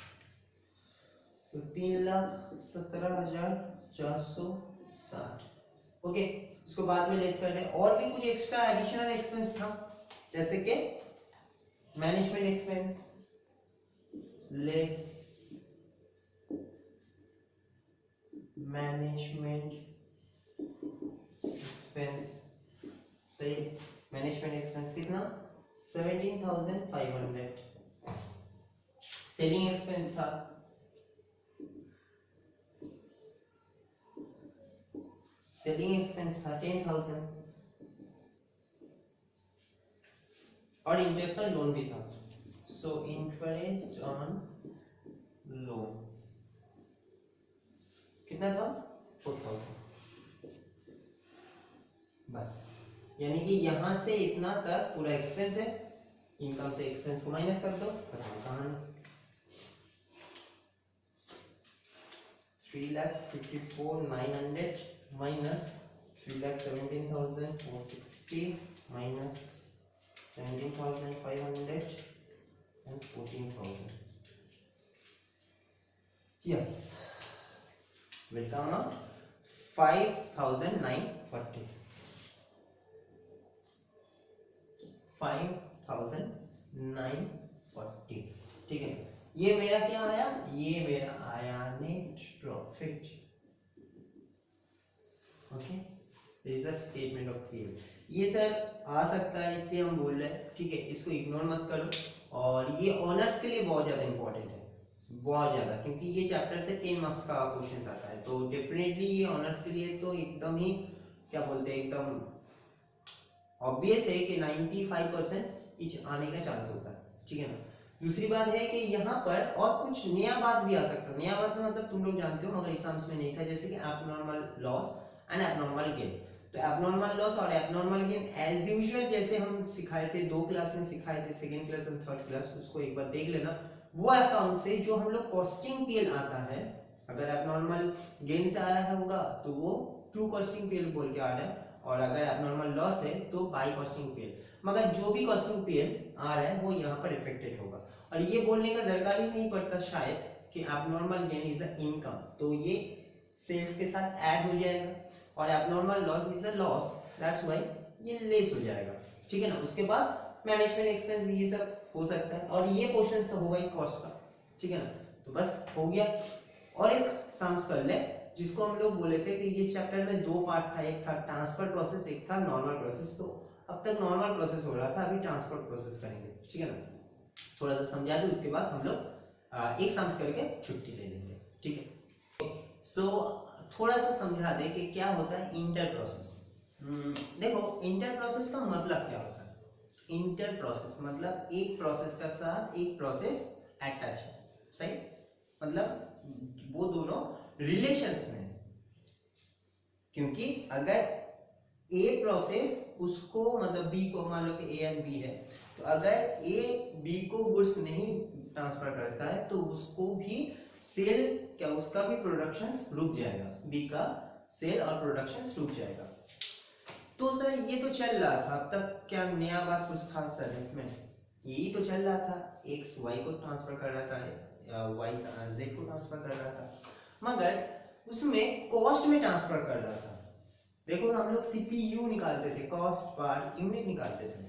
तो 3,17,460, ओके। इसको बाद में लेस कर रहे हैं, और भी कुछ एक्स्ट्रा एडिशनल एक्सपेंस था, जैसे कि management expense, less management expense, सही, मैनेजमेंट एक्सपेंस कितना 17,500, सेलिंग एक्सपेंस था, सेलिंग एक्सपेंस था 10,000, और इंटरेस्ट ऑन लोन भी था, सो इंटरेस्ट ऑन लोन कितना था 4,000, बस। यानी कि यहां से इतना तक पूरा एक्सपेंस है, इनकम से एक्सपेंस को माइनस कर दो, खत्म कहानी। 3,54,900 minus 3,17,460 minus 17,500 and 14,000, yes. will come out 5,940, 5,940, ठीक है। ये मेरा क्या आया, ये मेरा आया net profit. Okay, this is the statement of PL. ये सर आ सकता है इसलिए हम बोल रहे हैं, ठीक है, इसको इग्नोर मत करो। और ये ऑनर्स के लिए बहुत ज़्यादा इंपॉर्टेंट है, बहुत ज़्यादा, क्योंकि ये चैप्टर से 10 मार्क्स का क्वेश्चन आता है। तो डेफिनेटली ये ऑनर्स के लिए तो एकदम ही क्या बोलते हैं, एकदम ऑब्वियस है कि 95% इच आने का चांस होता है, ठीक है ना। दूसरी बात है कि यहाँ पर और कुछ नया बात भी आ सकता है। नया बात मतलब तुम लोग जानते हो मगर एग्जाम्स में नहीं था, जैसे कि abnormal loss and abnormal gain. तो एबनॉर्मल लॉस और एबनॉर्मल गेन एज यूजुअल जैसे हम सिखाए थे, 2 क्लास में सिखाए थे, सेकंड क्लास और थर्ड क्लास, उसको एक बार देख लेना। वो अकाउंट से जो हम लोग कॉस्टिंग पीएल आता है, अगर एबनॉर्मल गेन से आया है होगा तो वो टू कॉस्टिंग पीएल बोल के आ रहा है, और अगर एबनॉर्मल लॉस है तो बाई कॉस्टिंग पीएल। मगर जो भी कॉस्टिंग पीएल आ रहा है वो यहाँ पर इफेक्टेड होगा। और ये बोलने का दरकार ही नहीं पड़ता शायद कि abnormal gain is the income, तो ये सेल्स के साथ ऐड हो जाएगा, और abnormal loss is a loss, that's why ये लेस हो जाएगा, ठीक है ना। उसके बाद मैनेजमेंट एक्सपेंस ये सब हो सकता है, और ये पोर्शन तो होगा ही कॉस्ट का, ठीक है ना। तो बस हो गया। और एक सम्स कर ले, जिसको हम लोग बोले थे कि इस चैप्टर में 2 पार्ट था, एक था ट्रांसफर प्रोसेस, एक था नॉर्मल प्रोसेस। तो अब तक नॉर्मल प्रोसेस हो रहा था, अभी ट्रांसफर प्रोसेस करेंगे, ठीक है ना। थोड़ा सा समझा दो, उसके बाद हम लोग एक सम्स करके छुट्टी ले लेंगे, ठीक है। सो थोड़ा सा समझा दे कि क्या होता है इंटर प्रोसेस। देखो इंटर प्रोसेस का मतलब क्या होता है। इंटर प्रोसेस मतलब एक प्रोसेस का साथ एक प्रोसेस अटैच है, सही, मतलब वो दोनों रिलेशंस में, क्योंकि अगर ए प्रोसेस उसको मतलब बी को, मान लो कि ए एंड बी है, तो अगर ए बी को गुड्स नहीं ट्रांसफर करता है तो उसको भी सेल क्या, उसका भी प्रोडक्शन रुक जाएगा, बी का सेल और प्रोडक्शन रुक जाएगा। तो सर ये तो चल रहा था, अब तक क्या नया बात कुछ था सर इसमें? यही तो चल रहा था, एक्स वाई को ट्रांसफर कर रहा था, वाई जेड को ट्रांसफर कर रहा था, मगर उसमें कॉस्ट में ट्रांसफर कर रहा था। देखो हम लोग सीपीयू निकालते थे, कॉस्ट पर यूनिट निकालते थे,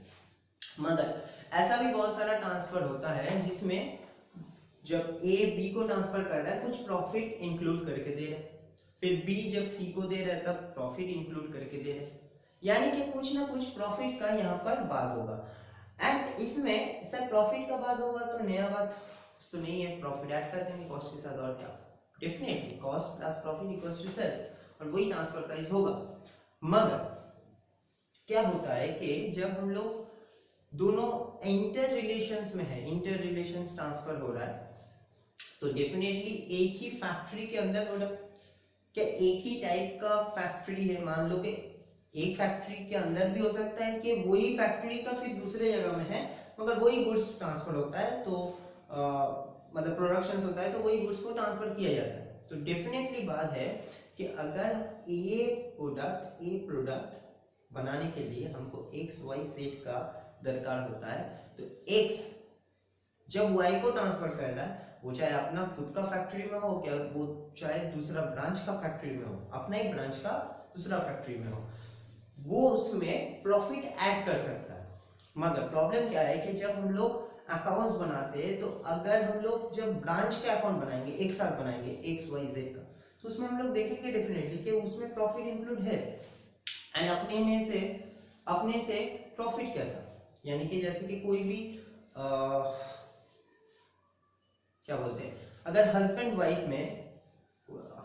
मगर ऐसा भी बहुत सारा ट्रांसफर होता है जिसमें जब ए बी को ट्रांसफर कर रहा है कुछ प्रॉफिट इंक्लूड करके दे रहा है, फिर बी जब सी को दे रहा है तब प्रॉफिट इंक्लूड करके दे रहा है, यानी कि कुछ ना कुछ प्रॉफिट का यहाँ पर बात होगा। एंड इसमें सर प्रॉफिट का बात होगा तो नया बात कुछ तो नहीं है, प्रॉफिट ऐड कर देंगे कॉस्ट के साथ, और क्या, definitely cost plus profit equals to sales, और वही ट्रांसफर प्राइस होगा। मगर क्या होता है कि जब हम लोग दोनों इंटर रिलेशंस में है, इंटर रिलेशंस ट्रांसफर हो रहा है, तो डेफिनेटली एक ही फैक्ट्री के अंदर प्रोडक्ट, क्या एक ही टाइप का फैक्ट्री है, मान लो कि एक फैक्ट्री के अंदर भी हो सकता है कि वही फैक्ट्री का फिर दूसरे जगह में है मगर वही गुड्स ट्रांसफर होता है, तो मतलब प्रोडक्शन होता है तो वही गुड्स को ट्रांसफर किया जाता है। तो डेफिनेटली बात है कि अगर ए प्रोडक्ट बनाने के लिए हमको एक्स वाई सेट का दरकार होता है, तो एक्स जब वाई को ट्रांसफर कर रहा है, वो चाहे अपना खुद का फैक्ट्री में हो, क्या वो चाहे दूसरा ब्रांच का फैक्ट्री में हो, अपना एक ब्रांच का दूसरा फैक्ट्री में हो, वो उसमें प्रॉफिट ऐड कर सकता है। मगर प्रॉब्लम क्या है कि जब हम लोग अकाउंट्स बनाते हैं, तो अगर हम लोग जब ब्रांच का अकाउंट बनाएंगे, एक साथ बनाएंगे एक्स वाई जेड का, तो उसमें हम लोग देखेंगे डेफिनेटली कि उसमें प्रॉफिट इंक्लूड है, एंड अपने से प्रॉफिट कैसा, यानी कि जैसे कि कोई भी क्या बोलते हैं, अगर हस्बैंड वाइफ में,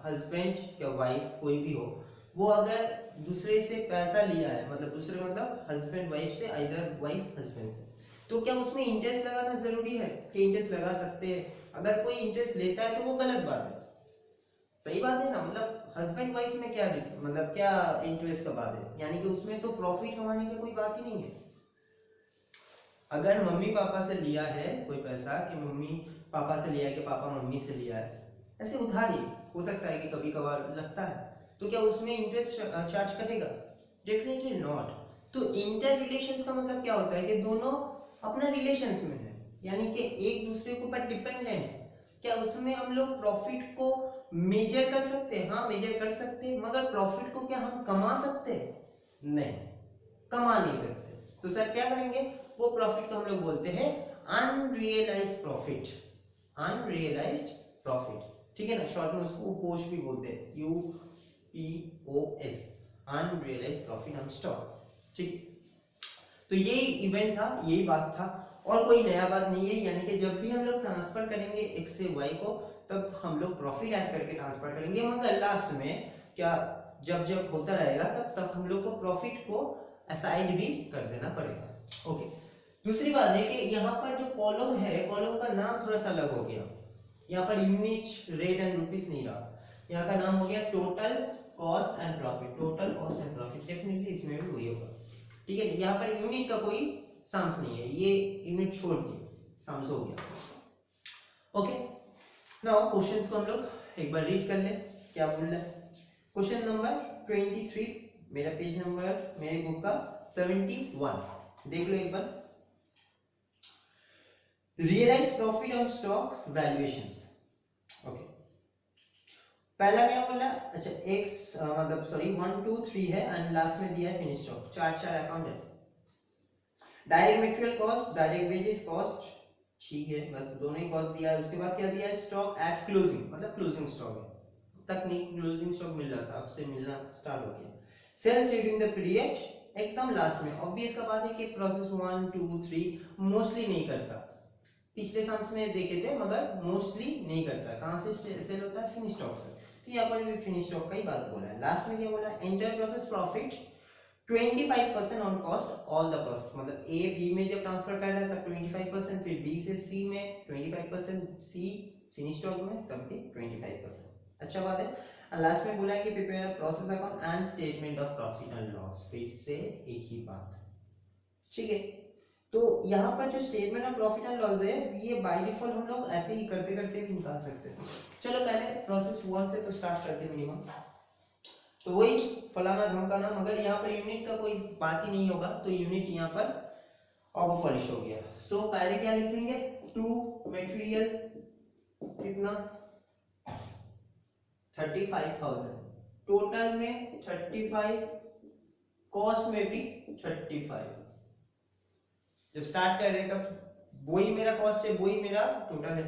हस्बैंड या वाइफ कोई भी हो, वो अगर दूसरे से पैसा लिया है, मतलब दूसरे मतलब हस्बैंड वाइफ से, आइदर वाइफ हस्बैंड से, तो क्या उसमें इंटरेस्ट लगाना जरूरी है कि इंटरेस्ट लगा सकते हैं? अगर कोई इंटरेस्ट लेता है तो वो गलत बात है, सही बात है ना, मतलब हस्बैंड वाइफ में क्या मतलब क्या इंटरेस्ट का बात है, यानी कि उसमें तो प्रॉफिट कमाने की कोई बात ही नहीं है। अगर मम्मी पापा से लिया है कोई पैसा, कि मम्मी पापा से लिया है कि पापा मम्मी से लिया है, ऐसे उधारी हो सकता है कि कभी कभार लगता है, तो क्या उसमें इंटरेस्ट चार्ज करेगा? Definitely not. तो इंटर रिलेशंस का मतलब क्या होता है कि दोनों अपना रिलेशंस में है, यानी कि एक दूसरे के ऊपर डिपेंडेंट है, क्या उसमें हम लोग प्रॉफिट को मेजर कर सकते हैं, हाँ मेजर कर सकते हैं, मगर प्रॉफिट को क्या हम कमा सकते हैं? नहीं, कमा नहीं सकते। तो सर क्या करेंगे, वो प्रॉफिट को हम लोग बोलते हैं अनरियलाइज्ड प्रॉफिट, अनरियलाइज्ड प्रॉफिट, ठीक है ना, शॉर्ट में उसको उपोष भी बोलते हैं, UPOS, unrealised profit on stock, ठीक। तो ये इवेंट था, यही बात था, और कोई नया बात नहीं है। यानी कि जब भी हम लोग ट्रांसफर करेंगे x से y को, तब हम लोग प्रॉफिट ऐड करके ट्रांसफर करेंगे, मगर लास्ट में क्या, जब जब होता रहेगा तब तक हम लोग को प्रॉफिट को असाइड भी कर देना पड़ेगा। ओके, दूसरी बात है कि यहाँ पर जो कॉलम है, कॉलम का नाम थोड़ा सा अलग हो गया। यहाँ per unit, rate and rupees नहीं रहा, यहाँ का नाम हो गया total cost and profit, total cost and profit. Definitely इसमें भी वही होगा, ठीक है। यहाँ पर यूनिट का कोई साम्स नहीं है, ये यूनिट छोड़ दिए, साम्स हो गया। ओके, नाउ क्वेश्चंस को हम लोग एक बार रीड कर ले, क्या बोल रहा है। क्वेश्चन नंबर 23, मेरा पेज नंबर मेरे बुक का 71, देख लो एक बार। Realise profit on stock valuations. Okay, पहला क्या बोला, अच्छा एक्स मतलब सॉरी 1 2 3 है एंड लास्ट में दिया है फिनिश स्टॉक, चार अकाउंट है। Direct material cost, direct wages cost, ठीक है, बस दोनों ही कॉस्ट दिया है। उसके बाद क्या दिया है, स्टॉक एट क्लोजिंग, मतलब क्लोजिंग स्टॉक है, तक नहीं क्लोजिंग स्टॉक मिल रहा था, अब से मिलना स्टार्ट हो गया। सेल्स ड्यूरिंग द पीरियड, एकदम लास्ट में। ऑब्वियस का बात है कि प्रोसेस 1 2 3 मोस्टली नहीं करता, पिछले साम्स में देखे थे, मगर मोस्टली नहीं करता। कहां से सेल होता है, फिनिश स्टॉक से, तो यहाँ पर भी फिनिश स्टॉक का ही बात बोला है। लास्ट में क्या बोला, entire process profit 25% on cost all the process, मतलब ए बी में जब ट्रांसफर कर रहा है तब 25%, फिर बी से सी में 25%, सी फिनिश स्टॉक में तब भी 25%। अच्छा बात है। लास्ट में बोला है कि prepare a process account and statement of profit and loss, फिर से एक ही बात, ठीक है। तो यहाँ पर जो statement of profit and loss है, ये बाय डिफॉल्ट हम लोग ऐसे ही करते करते भी निकाल सकते हैं। चलो पहले प्रोसेस 1 से तो स्टार्ट करते हैं मिनिमम, तो वही फलाना धमकाना, मगर यहाँ पर यूनिट का कोई बात ही नहीं होगा, तो यूनिट यहाँ पर ऑफ पॉलिश हो गया। सो पहले क्या लिखेंगे, टू मटेरियल कितना 35,000, टोटल में 35, कॉस्ट में भी 35। जब स्टार्ट कर रहे तब वही मेरा कॉस्ट है, वही मेरा टोटल है,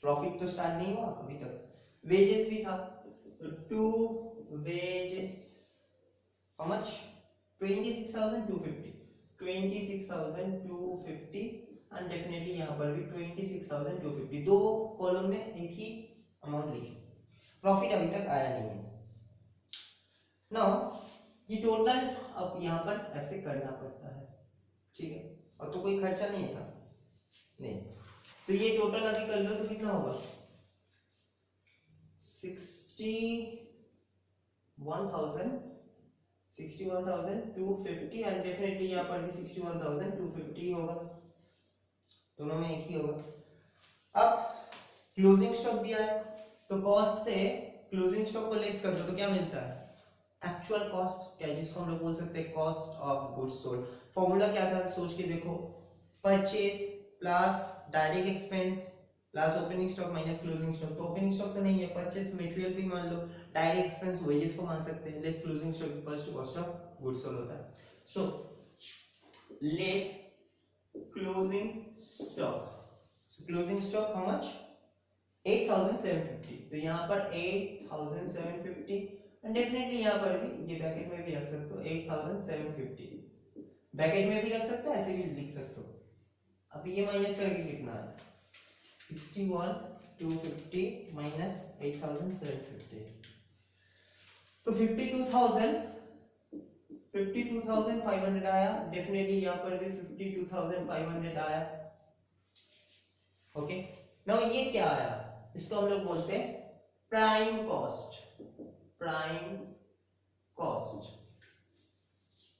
प्रॉफिट तो स्टार्ट नहीं हुआ अभी तक। वेजेस भी था, तो to wages how much 26,250, 26,250 and definitely यहाँ पर भी 26,250, दो कॉलम में एक ही अमाउंट लिखी। प्रॉफिट अभी तक आया नहीं है। नाउ ये टोटल अब यहाँ पर ऐसे करना पड़ता है, ठीक है, और तो कोई खर्चा नहीं था, नहीं, तो ये टोटल अभी कर लो तो कितना होगा 61,250 एंड डेफिनेटली यहाँ पर भी 61,250 होगा, दोनों में एक ही होगा। अब क्लोजिंग स्टॉक दिया है, तो कॉस्ट से क्लोजिंग स्टॉक को लेस कर दो तो क्या मिलता है, एक्चुअल कॉस्ट, क्या जिसको हम लोग बोल सकते हैं cost of goods sold. Formula क्या था सोच के देखो, purchase plus direct expense plus opening stock minus closing stock. तो ओपनिंग स्टॉक तो नहीं है, परचेज मटेरियल भी मान लो, डायरेक्ट एक्सपेंस वेजेस को मान सकते हैं, less closing stock equals to cost of goods sold होता है। So less closing stock, so closing stock how much 8,750, तो यहाँ पर 8,750 एंड डेफिनेटली यहाँ पर भी ये ब्रैकेट में भी रख सकते हो 8,750, ब्रैकेट में भी रख सकते हो, ऐसे भी लिख सकते हो। अब ये माइनस करके कितना है 61,250 माइनस 8,750, तो 52,500 आया, डेफिनेटली यहाँ पर भी 52,500 आया। ओके, नाउ ये क्या आया, इसको हम लोग बोलते हैं prime cost, prime cost,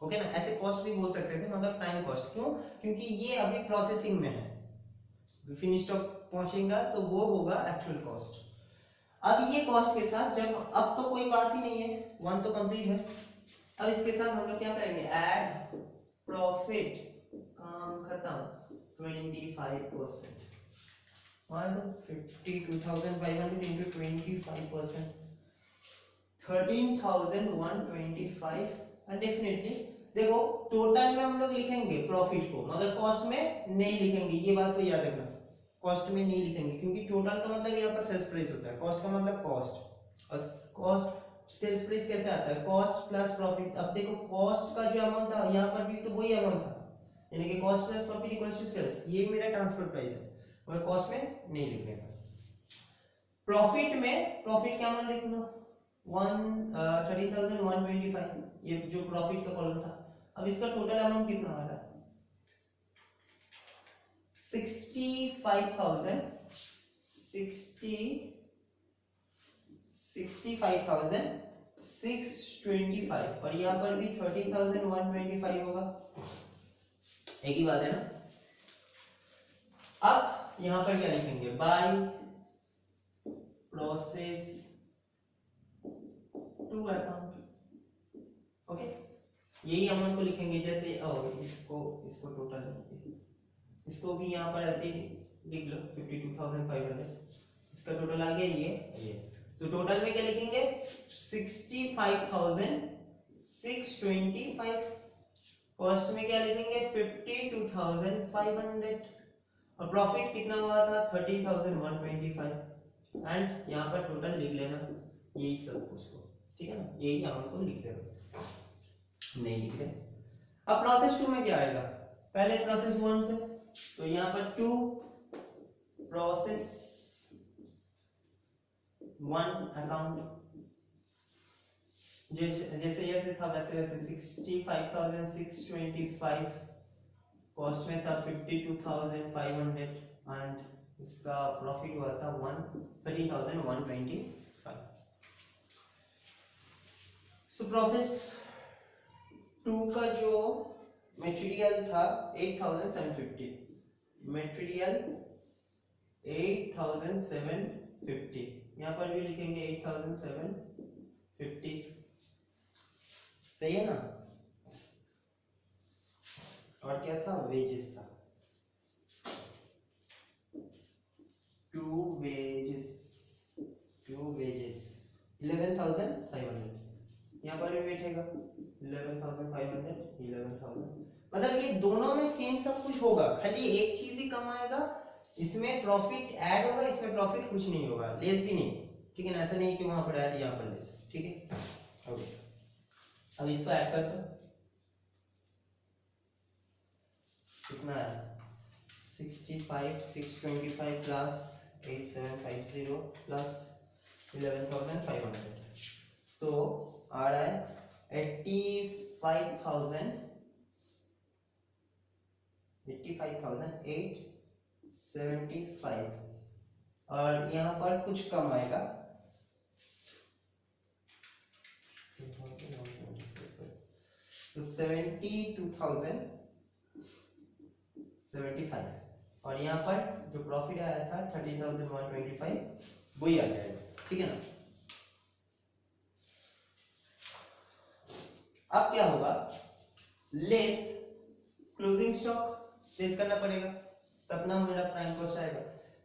okay ना, ऐसे कॉस्ट भी बोल सकते थे, मगर प्राइम कॉस्ट क्यों, क्योंकि ये अभी प्रोसेसिंग में है, फिनिश स्टॉक पहुंचेगा तो वो होगा एक्चुअल कॉस्ट। अब ये कॉस्ट के साथ जब, अब तो कोई बात ही नहीं है, वन तो कंप्लीट है, अब इसके साथ हम लोग क्या करेंगे, ऐड प्रॉफिट, काम खत्म 25%, वहाँ तो 52,500 इंटू 25%, 13,125। एंड डेफिनेटली देखो टोटल में हम लोग लिखेंगे प्रॉफिट को, मगर कॉस्ट में नहीं लिखेंगे, ये बात को याद रखना। कॉस्ट में नहीं लिखेंगे क्योंकि टोटल का मतलब यहाँ पर सेल्स प्राइस होता है, कॉस्ट का मतलब कॉस्ट, और कॉस्ट सेल्स प्राइस कैसे आता है, कॉस्ट प्लस प्रॉफिट। अब देखो कॉस्ट का जो अमाउंट था यहाँ पर भी तो वही अमाउंट था, यानी कि cost plus profit equals to sales, ये मेरा ट्रांसफर प्राइस है, और कॉस्ट में नहीं लिखने का। प्रॉफिट में प्रॉफिट क्या मान लिखना 13,125, ये जो प्रॉफिट का कॉलम था। अब इसका टोटल अमाउंट कितना आ रहा है 65,625, और यहाँ पर भी 13,125 होगा, एक ही बात है ना। अब यहाँ पर क्या लिखेंगे, by process to account, okay, यही अमाउंट को लिखेंगे। जैसे इसको टोटल, इसको भी यहाँ पर ऐसे ही लिख लो 52,500, इसका टोटल आ गया ये। तो टोटल में क्या लिखेंगे 65,625, कॉस्ट में क्या लिखेंगे 52,500, और प्रॉफिट कितना हुआ था 13,125, एंड यहाँ पर टोटल लिख लेना यही सब कुछ को, ठीक है ना, यही अमाउंट को लिख लेना, नहीं लिख रहे। अब प्रोसेस 2 में क्या आएगा, पहले प्रोसेस 1 से, तो यहाँ पर 2 प्रोसेस 1 अकाउंट, जैसे जैसे था वैसे वैसे 65,625, कॉस्ट में था 52,500, एंड इसका प्रॉफिट हुआ था 13,125। सो प्रोसेस 2 का जो मटेरियल था 8,750, मटेरियल 8,750, यहाँ पर भी लिखेंगे 8,750, सही है ना। और क्या था, वेजेस था, 2 वेजेस 11,500, यहाँ पर भी बैठेगा 11,500, 11,000, मतलब ये दोनों में सेम सब कुछ होगा, खाली एक चीज ही कम आएगा, इसमें प्रॉफिट ऐड होगा, इसमें प्रॉफिट कुछ नहीं होगा, लेस भी नहीं, ठीक है ना, ऐसा नहीं कि वहां पर ऐड यहाँ पर लेस, ठीक है। ओके, अब इसको ऐड कर दो, कितना है 65,625 प्लस 8,750 प्लस 11,500, तो आ रहा है 85,875, और यहाँ पर कुछ कम आएगा, तो 72,075, और यहाँ पर जो प्रॉफिट आया था 13,125, वही आ जाएगा, ठीक है ना। अब क्या होगा, लेस क्लोजिंग स्टॉक लेस करना पड़ेगा, तब ना मेरा प्राइम कॉस्ट आएगा,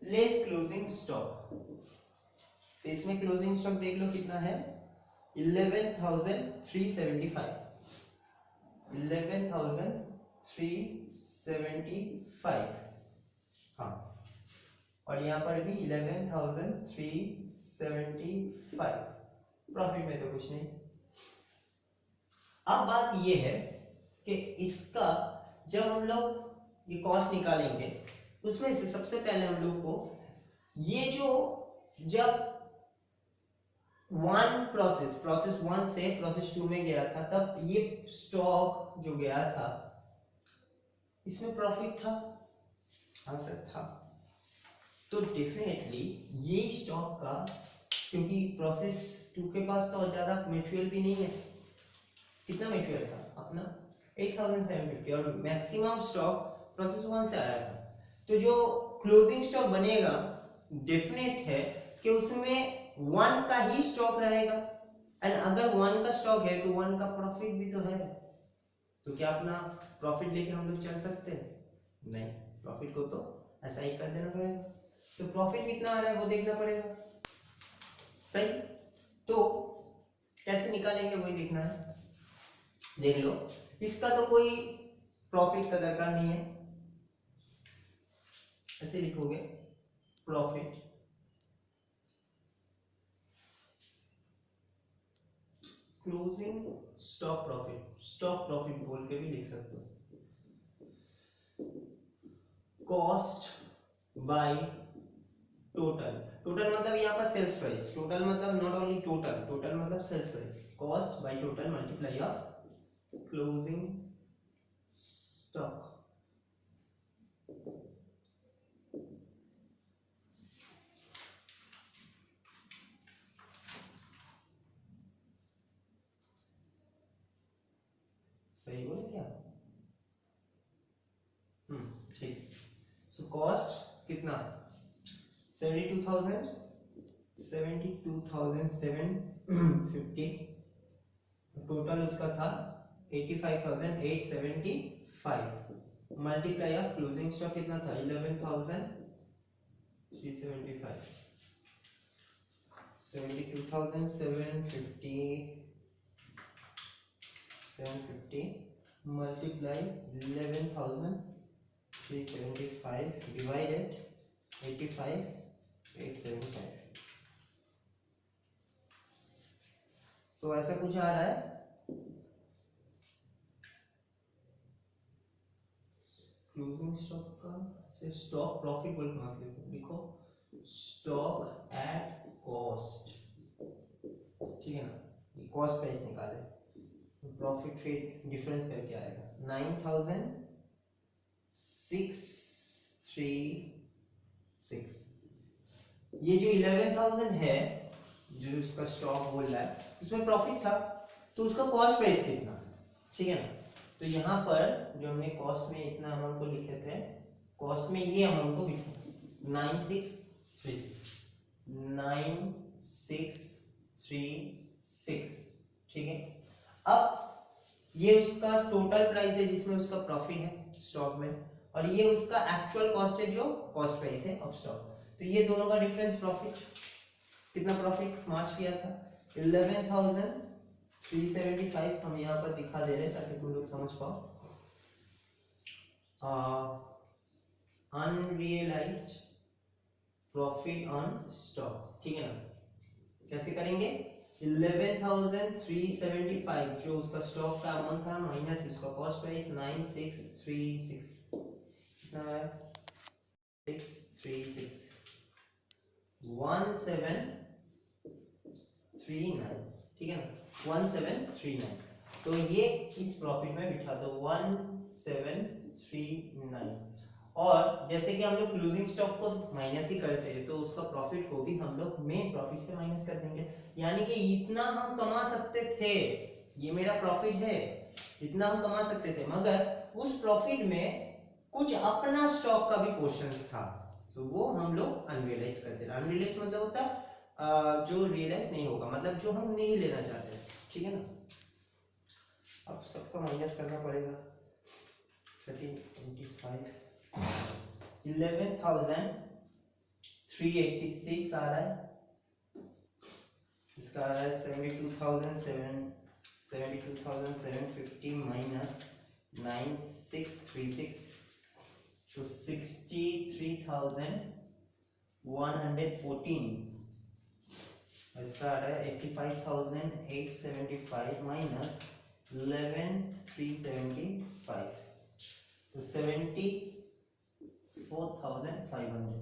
लेस क्लोजिंग स्टॉक। तो इसमें क्लोजिंग स्टॉक देख लो कितना है 11,375, 11,375, हाँ, और यहाँ पर भी 11,375, प्रॉफिट में तो कुछ नहीं। अब बात ये है कि इसका जब हम लोग ये कॉस्ट निकालेंगे, उसमें से सबसे पहले हम लोग को ये जो जब प्रोसेस 1 से प्रोसेस 2 में गया था, तब ये स्टॉक जो गया था इसमें प्रॉफिट था, हाँ सर था, तो डेफिनेटली ये स्टॉक का, क्योंकि प्रोसेस 2 के पास तो ज्यादा मटेरियल भी नहीं है, कितना मटेरियल था अपना 8,750, और मैक्सिमम स्टॉक प्रोसेस 1 से आया था, तो जो क्लोजिंग स्टॉक बनेगा डेफिनेट है कि उसमें 1 का ही स्टॉक रहेगा, एंड अगर 1 का स्टॉक है तो 1 का प्रॉफिट भी तो है, तो क्या अपना प्रॉफिट लेके हम लोग चल सकते हैं, नहीं, प्रॉफिट को तो ऐसा ही कर देना पड़ेगा, तो प्रॉफिट कितना आ रहा है वो देखना पड़ेगा, सही। तो कैसे निकालेंगे वही देखना है। देख लो, इसका तो कोई प्रॉफिट का दरकार नहीं है, ऐसे लिखोगे प्रॉफिट क्लोजिंग स्टॉक प्रॉफिट बोल के भी लिख सकते हो। कॉस्ट बाय टोटल, टोटल मतलब यहाँ पर सेल्स प्राइस, टोटल मतलब नॉट ओनली टोटल, टोटल मतलब sales price, cost by total multiply of closing stock. सही बोले क्या? ठीक। सो कॉस्ट कितना 72,750, टोटल उसका था 85,875, मल्टीप्लाई ऑफ क्लोजिंग स्टॉक कितना था 11,375, 72,750 multiply 11,375 divided 85,875। तो ऐसा कुछ आ रहा है। क्लोजिंग स्टॉक का से स्टॉक प्रॉफिट बोल के मत लिखो, स्टॉक एट कॉस्ट, ठीक है ना, ये कॉस्ट प्राइस निकाले, प्रॉफिट फिर डिफरेंस करके आएगा 9,636। ये जो 11,000 है जो उसका स्टॉक बोल रहा है उसमें प्रॉफिट था, तो उसका कॉस्ट प्राइस कितना, ठीक है ना। तो यहाँ पर जो हमने कॉस्ट में इतना अमाउंट को लिखे थे, कॉस्ट में ये अमाउंट को लिखो 9636, ठीक है। अब ये उसका टोटल प्राइस है जिसमें उसका प्रॉफिट है स्टॉक में, और ये उसका एक्चुअल कॉस्ट है जो कॉस्ट प्राइस है ऑफ स्टॉक। तो ये दोनों का डिफरेंस प्रॉफिट, कितना प्रॉफिट मार्च किया था 11,375, हम यहाँ पर दिखा दे रहे हैं ताकि तुम लोग समझ पाओ। अनरियलाइज्ड प्रॉफिट ऑन स्टॉक, ठीक है ना। कैसे करेंगे 11,375 जो उसका स्टॉक का अमाउंट था माइनस इसका कॉस्ट प्राइस 9636, कितना है 636 1739, ठीक है ना 1739। तो ये इस प्रॉफिट में बिठा दो 1739, और जैसे कि हम लोग क्लोजिंग स्टॉक को माइनस ही करते हैं तो उसका प्रॉफिट को भी हम लोग मेन प्रॉफिट से माइनस कर देंगे, यानी कि इतना हम कमा सकते थे, ये मेरा प्रॉफिट है, इतना हम कमा सकते थे, मगर उस प्रॉफिट में कुछ अपना स्टॉक का भी पोर्शन था, तो वो हम लोग अनरियलाइज करते हैं। अनरियलाइज मतलब होता है जो रियलाइज नहीं होगा, मतलब जो हम नहीं लेना चाहते, ठीक है ना। अब सबका माइनस करना पड़ेगा 1325, 11,386 आ रहा है, इसका आ रहा है 72,750 माइनस 9636, तो 63,114, इसका आ रहा है 85,875 माइनस 11,375, तो 74,500।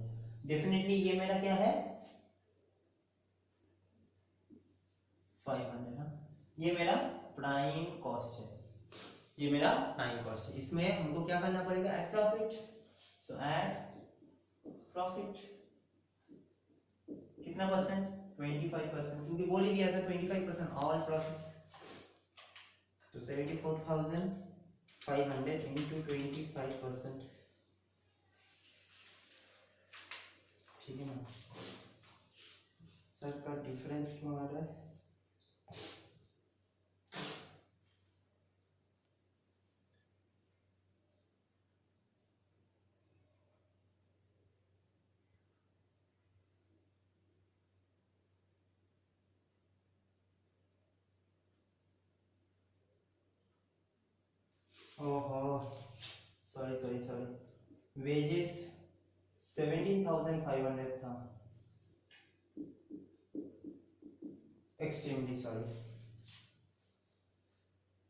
डेफिनेटली ये मेरा क्या है 500 ना, ये मेरा प्राइम कॉस्ट है, ये मेरा प्राइम कॉस्ट है। इसमें हमको क्या करना पड़ेगा एड प्रॉफिट, सो एड प्रॉफिट कितना परसेंट 25%, क्योंकि बोल ही दिया था 25% ऑल प्रोसेस, तो 74,500 इंटू 25%, ठीक है ना। सर का डिफरेंस क्यों आ रहा है, ओहो, सॉरी सॉरी सॉरी, वेजेस 17,500 था, एक्सट्रीमली सॉरी।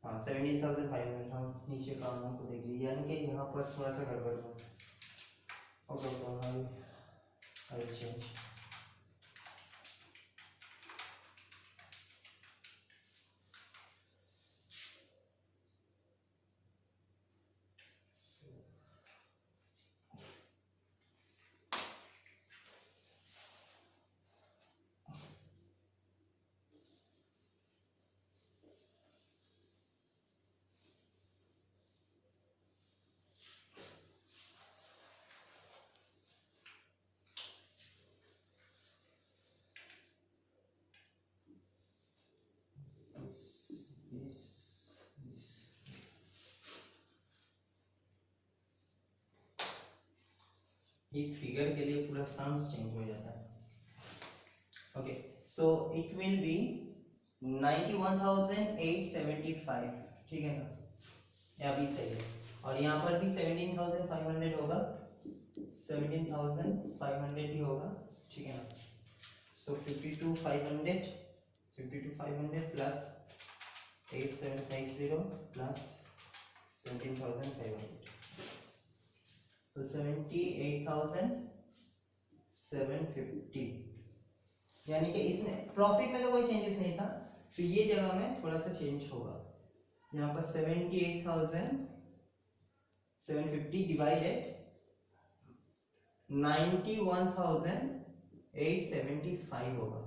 हाँ 17,500, हम नीचे कामों को देख लीजिए, यानी कि यहाँ पर थोड़ा सा गड़बड़ हुआ। Okay okay, I change. एक फिगर के लिए पूरा सम्स चेंज हो जाता है। Okay, so it will be 91,875, ठीक है ना, या भी सही है। और यहाँ पर भी 17,500 होगा, 17,500 ही होगा, ठीक है ना। सो 52,500 प्लस 8750 प्लस 17,500, तो 78,750, यानी कि इसमें प्रॉफिट में तो कोई चेंजेस नहीं था, तो ये जगह में थोड़ा सा चेंज होगा। यहाँ पर 78,750 डिवाइडेड 91,875 होगा,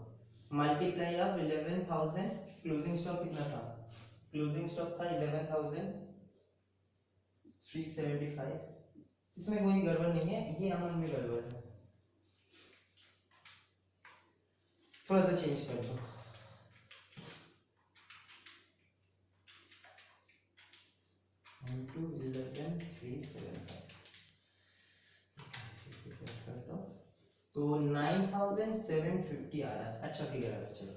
मल्टीप्लाई ऑफ 11,000। क्लोजिंग स्टॉक कितना था? क्लोजिंग स्टॉक था 11,375। इसमें कोई गड़बड़ नहीं है, ये अमाउंट में गड़बड़ है, थोड़ा सा चेंज कर दो। into 11,375 कर दो, तो 9,750 आ रहा है। अच्छा फिगर है, चलो।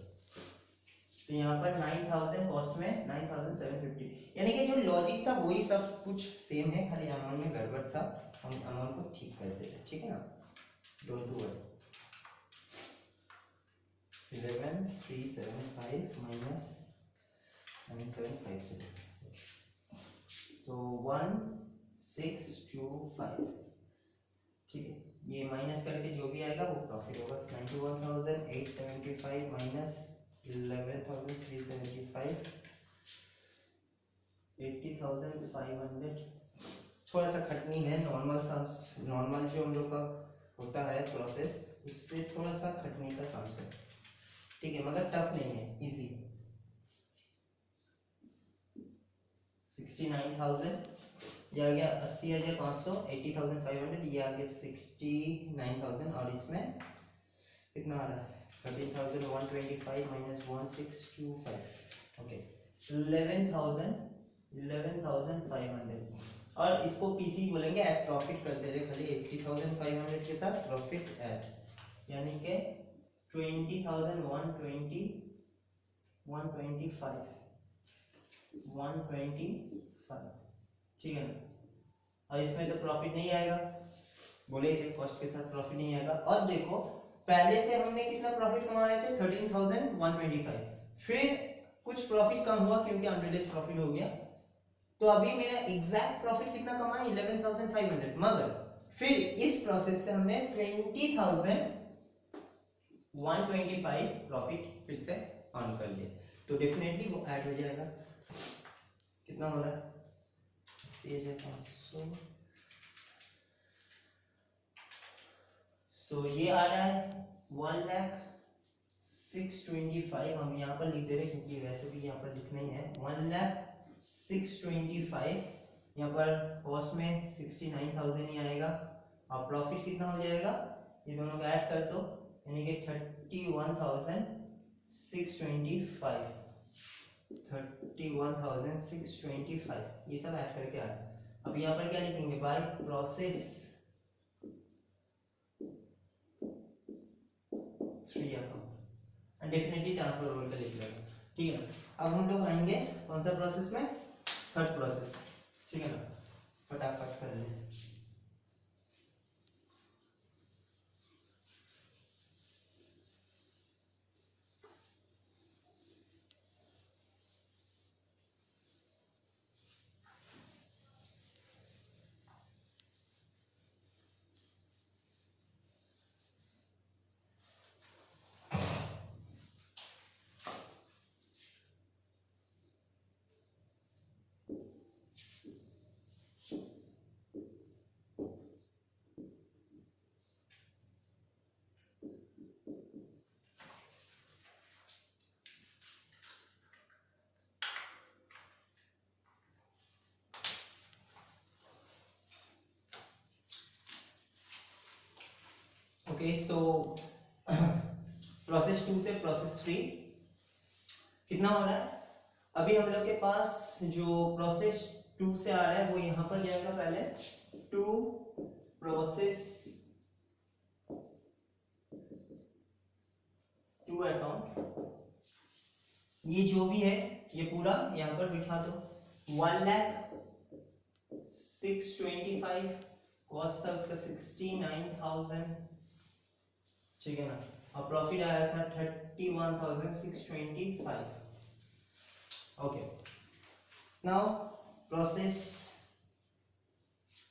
तो यहाँ पर 9,000 कॉस्ट में 9,750, यानी कि जो लॉजिक था वही सब कुछ सेम है, खाली अमाउंट में गड़बड़ था, हम अमाउंट को ठीक कर दे रहे, ठीक है ना, डोंट डू वरी। 11,375 माइनस 9,750, तो 1,625, ठीक है। ये माइनस करके जो भी आएगा वो प्रॉफिट होगा। 91,875 माइनस 11,375, 80,500। थोड़ा सा खटनी है, नॉर्मल जो हम लोग का होता है प्रोसेस, उससे थोड़ा सा खटने का चांस है, ठीक है, मगर टफ नहीं है, इजी। 69,000, ये आ गया 80,500, 80,500, ये आ गया 69,000, और इसमें कितना आ रहा है? 13,125 माइनस 1,625, ओके 11,500, और इसको पीसी बोलेंगे, एट प्रॉफिट कर दे रहे खाली 80,500 के साथ प्रॉफिट एट, यानी कि 20,120, 125, 125, ठीक है ना। और इसमें तो प्रॉफिट नहीं आएगा, बोले थे कॉस्ट के साथ प्रॉफिट नहीं आएगा। और देखो पहले से हमने कितना प्रॉफिट कमा रहे थे? 13,125, फिर कुछ प्रॉफिट कम हुआ क्योंकि अनरियलाइज्ड प्रॉफिट हो गया, तो अभी मेरा एग्जैक्ट प्रॉफिट कितना कमा है? 11,500, मगर फिर इस प्रोसेस से हमने 20,125 प्रॉफिट फिर से अर्न कर लिया, तो डेफिनेटली वो ऐड हो जाएगा। कितना हो रहा है? 80,500, सो ये आ रहा है 1,06,25, हम यहाँ पर लिख दे रहे क्योंकि वैसे भी यहाँ पर लिखना ही है। 1,06,25, यहाँ पर कॉस्ट में 69,000 ही आएगा, और प्रॉफिट कितना हो जाएगा? ये दोनों को ऐड कर दो, यानी कि 31,625, 31,625, ये सब ऐड करके आ रहा है। अब यहाँ पर क्या लिखेंगे? By process 3 account, and definitely transfer over का लिख लेगा, ठीक है। अब हम लोग आएंगे कौन सा प्रोसेस में? Third process. ठीक है ना, फटाफट कर लें। ओके, सो प्रोसेस 2 से प्रोसेस 3 कितना हो रहा है? अभी हम लोग के पास जो प्रोसेस 2 से आ रहा है वो यहाँ पर जाएगा पहले टू प्रोसेस 2 अकाउंट। ये जो भी है ये पूरा यहाँ पर बिठा दो। 1,06,25 कॉस्ट था उसका 69,000, ठीक है ना, और प्रॉफिट आया था 31,625। ओके, नाउ प्रोसेस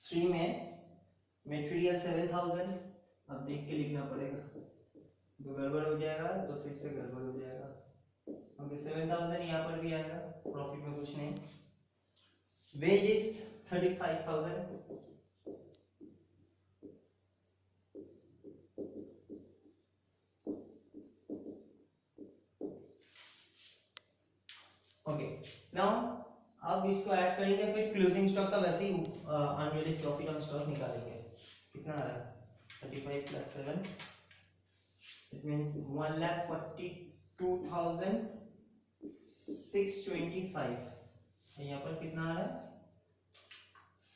3 में मटेरियल 7,000। अब देख के लिखना पड़ेगा, तो गड़बड़ हो जाएगा तो फिर से गड़बड़ हो जाएगा। ओके, 7,000 यहाँ पर भी आएगा, प्रॉफिट में कुछ नहीं। Wages 35,000, okay. नाउ अब इसको ऐड करेंगे, फिर क्लोजिंग स्टॉक का वैसे ही अनरियलाइज्ड प्रॉफिट ऑन स्टॉक निकालेंगे। कितना आ रहा है? 35 + 7, इट मींस 1,42,625। यहाँ पर कितना आ रहा है?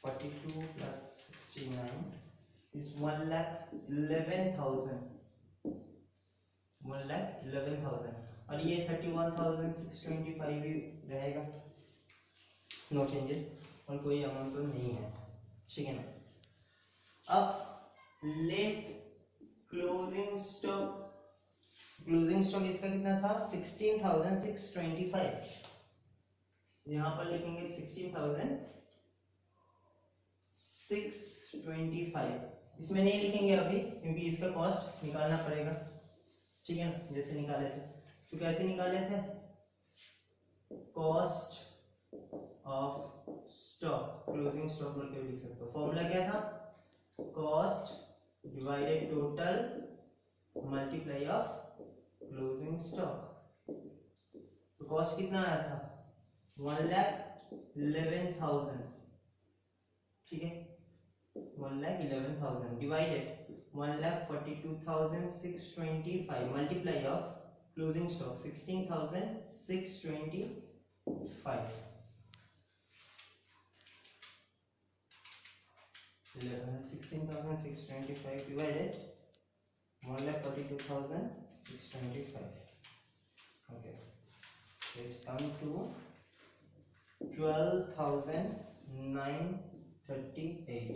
42 + 69 इज 1,11,000, 1,11,000, और ये 31,625 भी रहेगा, नो चेंजेस, और कोई अमाउंट तो नहीं है, ठीक है ना। अब less closing stock, closing stock इसका कितना था? 16,625। यहाँ पर लिखेंगे 16,625, इसमें नहीं लिखेंगे अभी क्योंकि इसका कॉस्ट निकालना पड़ेगा, ठीक है ना, जैसे निकाले थे। तो कैसे निकाले थे? Cost of stock, closing stock बोल के लिख सकते हो। फॉर्मूला क्या था? Cost divided total multiply of closing stock. तो कॉस्ट कितना आया था? 1,11,000, ठीक है, 1,11,000 divided 1,42,625 multiply of closing stock 16,625, 16,625 divided 1,42,625. Okay, so it's come to 12,938.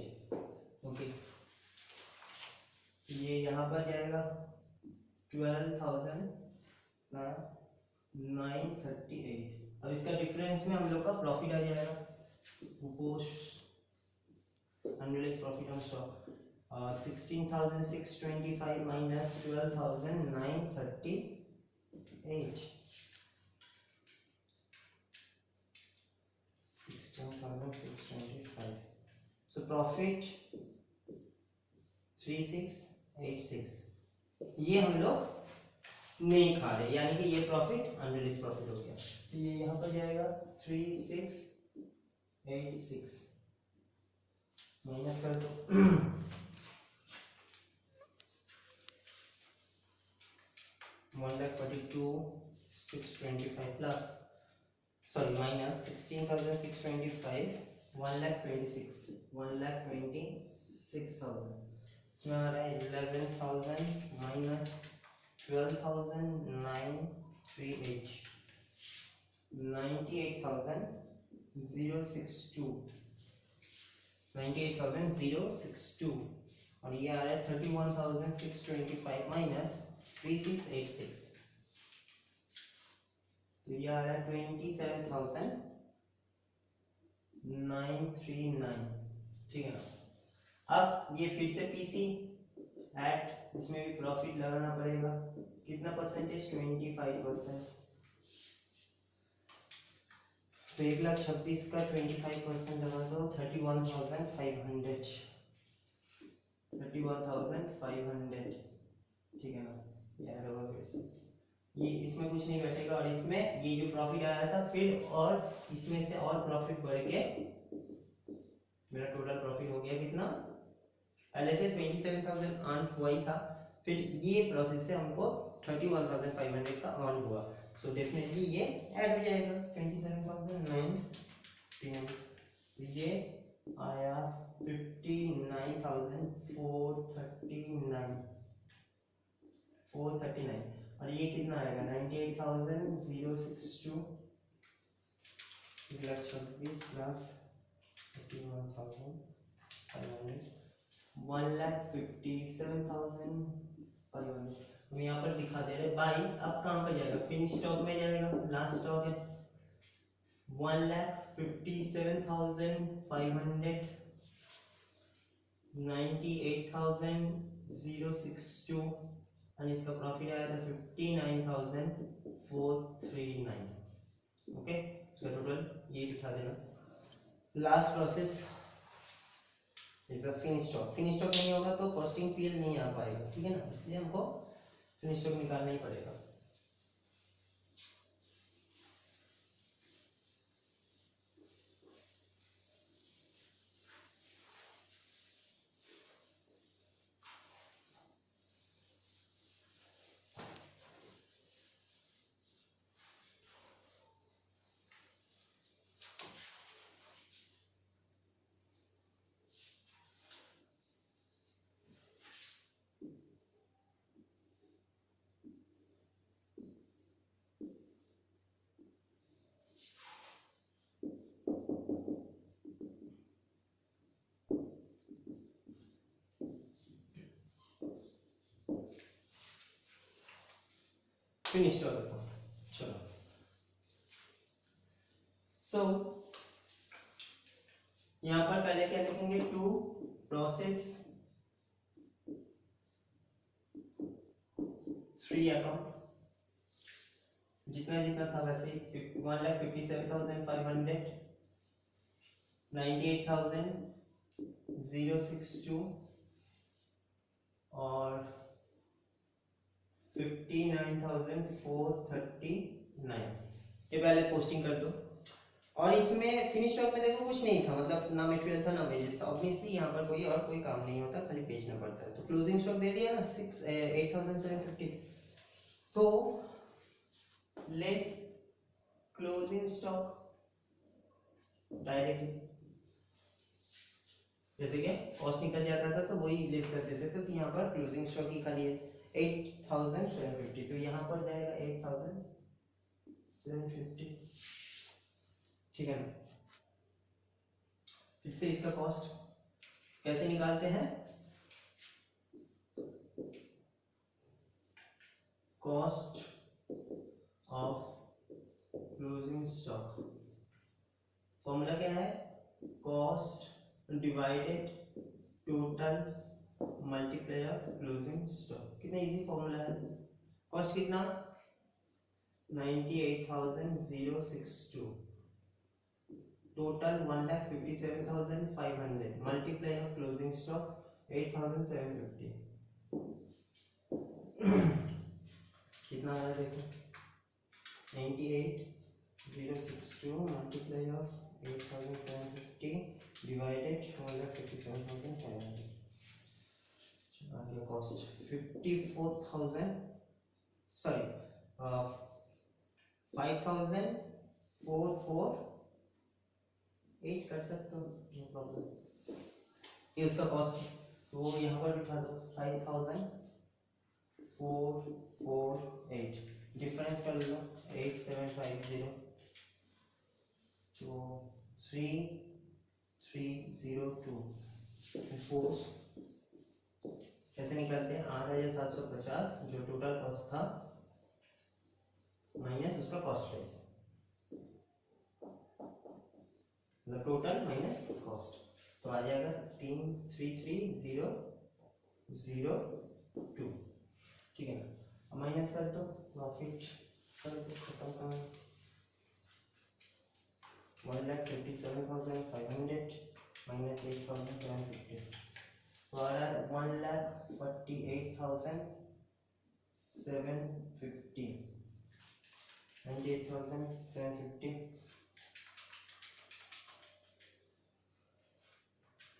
Okay, ये यहाँ पर जाएगा 12,938। अब इसका डिफरेंस में हम लोग का प्रॉफिट आ जाएगा, unrealized profit on stock, 16,625 minus 12,938, 16,625, so profit 3686। ये हम लोग नहीं खा रहे, यानी कि ये प्रॉफिट अनरियलाइज्ड प्रॉफिट हो गया। तो ये यहाँ पर जाएगा 3686 माइनस कर दो, 1,42,625 प्लस, सॉरी माइनस 16,625, 1,26,000, इसमें आ रहा है 11,000 माइनस 12,938, 98,062, 98,062 और ये आ रहा है 31,625 माइनस 3686, तो ये आ रहा है 27,939। ठीक है ना। अब ये फिर से पीसी एट, इसमें भी प्रॉफिट लगाना पड़ेगा, कितना परसेंटेज, 25%। तो 1,26,000 का 25% लगा दो, 31,500, 31,500। ठीक है ना। याद होगा फिर से, ये इसमें कुछ नहीं बैठेगा और इसमें ये जो प्रॉफिट आया था फिर और इसमें से और प्रॉफिट बढ़ के मेरा टोटल प्रॉफिट हो गया कितना, पहले से 27,000 अर्न हुआ ही था, फिर ये प्रोसेस से हमको 31,500 का अर्न हुआ, सो डेफिनेटली ये ऐड हो जाएगा 27,939। ये आया 59,439 और ये कितना आएगा 98,062, 1,26,000 प्लस 31,500, 1,57,500। हम यहाँ पर दिखा दे रहे बाई, अब कहाँ पर जाएगा, फिनिश स्टॉक में जाएगा, लास्ट स्टॉक है 1,57,500, 98,062 और इसका प्रॉफिट आया था 59,439। ओके, इसका टोटल ये दिखा देना। Last process is a finish stock. Finish stock नहीं होगा तो कॉस्टिंग पीएल नहीं आ पाएगा, ठीक है ना, इसलिए हमको फिनिश स्टॉक निकालना ही पड़ेगा। फिनिश स्टॉक अकाउंट, चलो सो यहाँ पर पहले क्या लिखेंगे, टू प्रोसेस 3 अकाउंट, जितना जितना था वैसे ही 1,57,500, 98,062 और 59,439, ये पहले पोस्टिंग कर दो। और इसमें फिनिश स्टॉक में देखो कुछ नहीं था, मतलब ना मटेरियल था ना वेजेस था, ऑब्वियसली यहाँ पर कोई काम नहीं होता, खाली बेचना पड़ता है। तो क्लोजिंग स्टॉक दे दिया ना 8,750, तो लेस क्लोजिंग स्टॉक डायरेक्टली, जैसे कि कॉस्ट निकल जाता था तो वही लेस कर देते थे, तो यहाँ पर क्लोजिंग स्टॉक ही खाली है 8,750, तो यहाँ पर जाएगा 8,750, ठीक है ना। फिर से इसका कॉस्ट कैसे निकालते हैं, cost of closing stock, formula क्या है, cost divided total multiplier closing stock. कितना इजी फॉर्मूला है, कॉस्ट कितना 98,062, total 1,57,500, multiply of closing stock 8,750, कितना आ रहा है देखो, 98,062 मल्टीप्लाई ऑफ 8,750 डिवाइडेड 1,57,500, आ गया कॉस्ट 54,000, सॉरी 5,448 कर सकते हो, नो प्रॉब्लम, ये उसका कॉस्ट है, तो वो यहाँ पर बिठा दो 5,448, डिफरेंस कर लो 8,750, तो 3 302 पोस्ट कैसे निकलते हैं 8,750 जो टोटल कॉस्ट था माइनस उसका कॉस्ट प्राइस, मतलब टोटल माइनस कॉस्ट, तो आ जाएगा 333,002, ठीक है ना। अब माइनस कर दो प्रॉफिट कर दो, खत्म काम 1,57,500 माइनस 8,750, तो आ रहा है 1,48,750, 98,750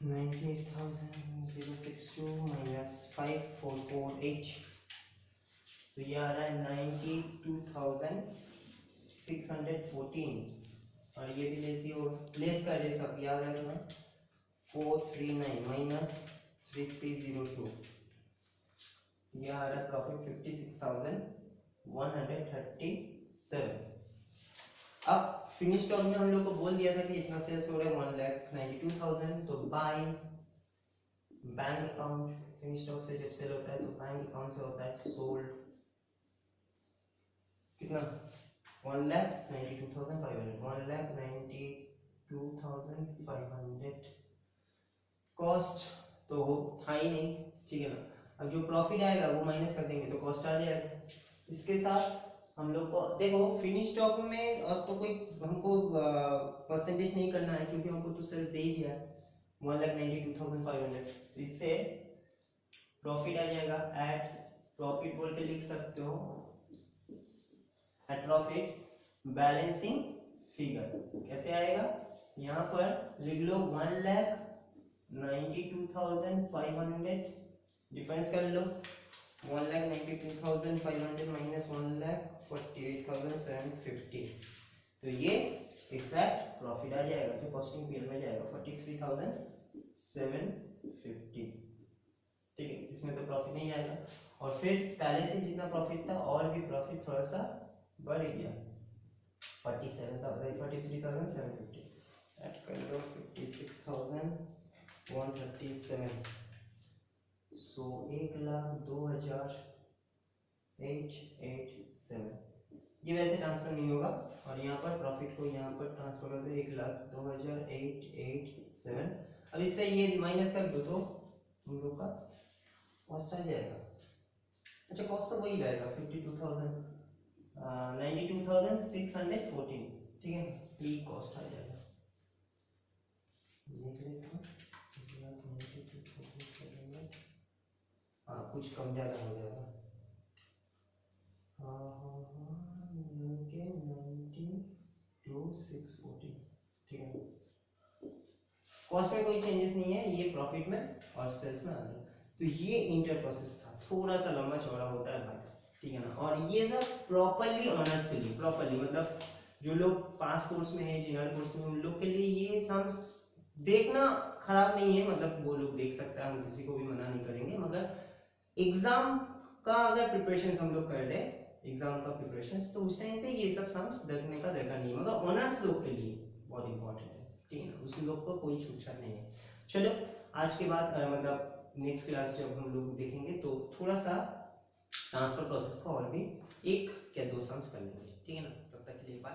98,062 माइनस 5,448, तो ये आ रहा है 92,614, और ये भी लेस ही होगा, लेस का रेस अब याद रखना 439 माइनस 3302, ये आ रहा है प्रॉफिट 56,137। अब फिनिश स्टॉक में हम लोग को बोल दिया था कि इतना सेल्स हो रहा है 1,92,000, तो by bank account, finish stock से जब सेल होता है तो बैंक अकाउंट से होता है सोल्ड, कितना 1,92,500, 1,92,500 कॉस्ट तो था ही नहीं, ठीक है ना। अब जो प्रॉफिट आएगा वो माइनस कर देंगे तो कॉस्ट आ जाएगा। इसके साथ हम लोग को देखो फिनिश स्टॉक में तो कोई हमको परसेंटेज नहीं करना है क्योंकि हमको तो सेल्स दे ही दिया है 1,92,500, तो इससे प्रॉफिट आ जाएगा एट प्रॉफिट बोल के लिख सकते हो, एट प्रॉफिट बैलेंसिंग फिगर कैसे आएगा, यहाँ पर लिख लो 1,92,500 डिफरेंस कर लो, 1,92,500 माइनस 1,48,750, तो ये एग्जैक्ट प्रॉफिट आ जाएगा, तो कॉस्टिंग पीरियड में जाएगा 43,750, ठीक है। इसमें तो प्रॉफिट नहीं आएगा, और फिर पहले से जितना प्रॉफिट था और भी प्रॉफिट थोड़ा सा बढ़ गया 43,750, ऐड कर लो 56,137, सो 1,02,887, ये वैसे ट्रांसफर नहीं होगा, और यहाँ पर प्रॉफिट को यहाँ पर ट्रांसफर कर दो 1,02,887। अब इससे ये माइनस कर दो तो हम लोग का कॉस्ट आ जाएगा, अच्छा कॉस्ट तो वही रहेगा 92,614, ठीक है, ये कॉस्ट आ जाएगा, देख लेते हैं, हाँ कुछ कम ज़्यादा हो जाएगा, हाँ 92,640, ठीक है। कॉस्ट में कोई चेंजेस नहीं है, ये प्रॉफिट में और सेल्स में आ गया, तो ये इंटर प्रोसेस था, थोड़ा सा लंबा चौड़ा होता है भाई, ठीक है ना। और ये सब प्रॉपरली ऑनर्स के लिए, प्रॉपरली मतलब जो लोग पास कोर्स में है, जनरल कोर्स में, उन लोग के लिए ये सम्स देखना खराब नहीं है, मतलब वो लोग देख सकता है, हम किसी को भी मना नहीं करेंगे, मगर एग्जाम का अगर प्रिपरेशन हम लोग कर रहे हैं, एग्जाम का प्रिपरेशन, तो उस टाइम पे ये सब सम्स देखने का दरकार नहीं है, मगर ऑनर्स लोग के लिए बहुत इंपॉर्टेंट है, ठीक है ना, उस लोग को कोई छूटछाट नहीं है। चलो आज के बाद मतलब नेक्स्ट क्लास जब हम लोग देखेंगे तो थोड़ा सा ट्रांसफर प्रोसेस का और भी 1 या 2 सम्स कर लेंगे, ठीक है ना। तब तक के लिए बाय।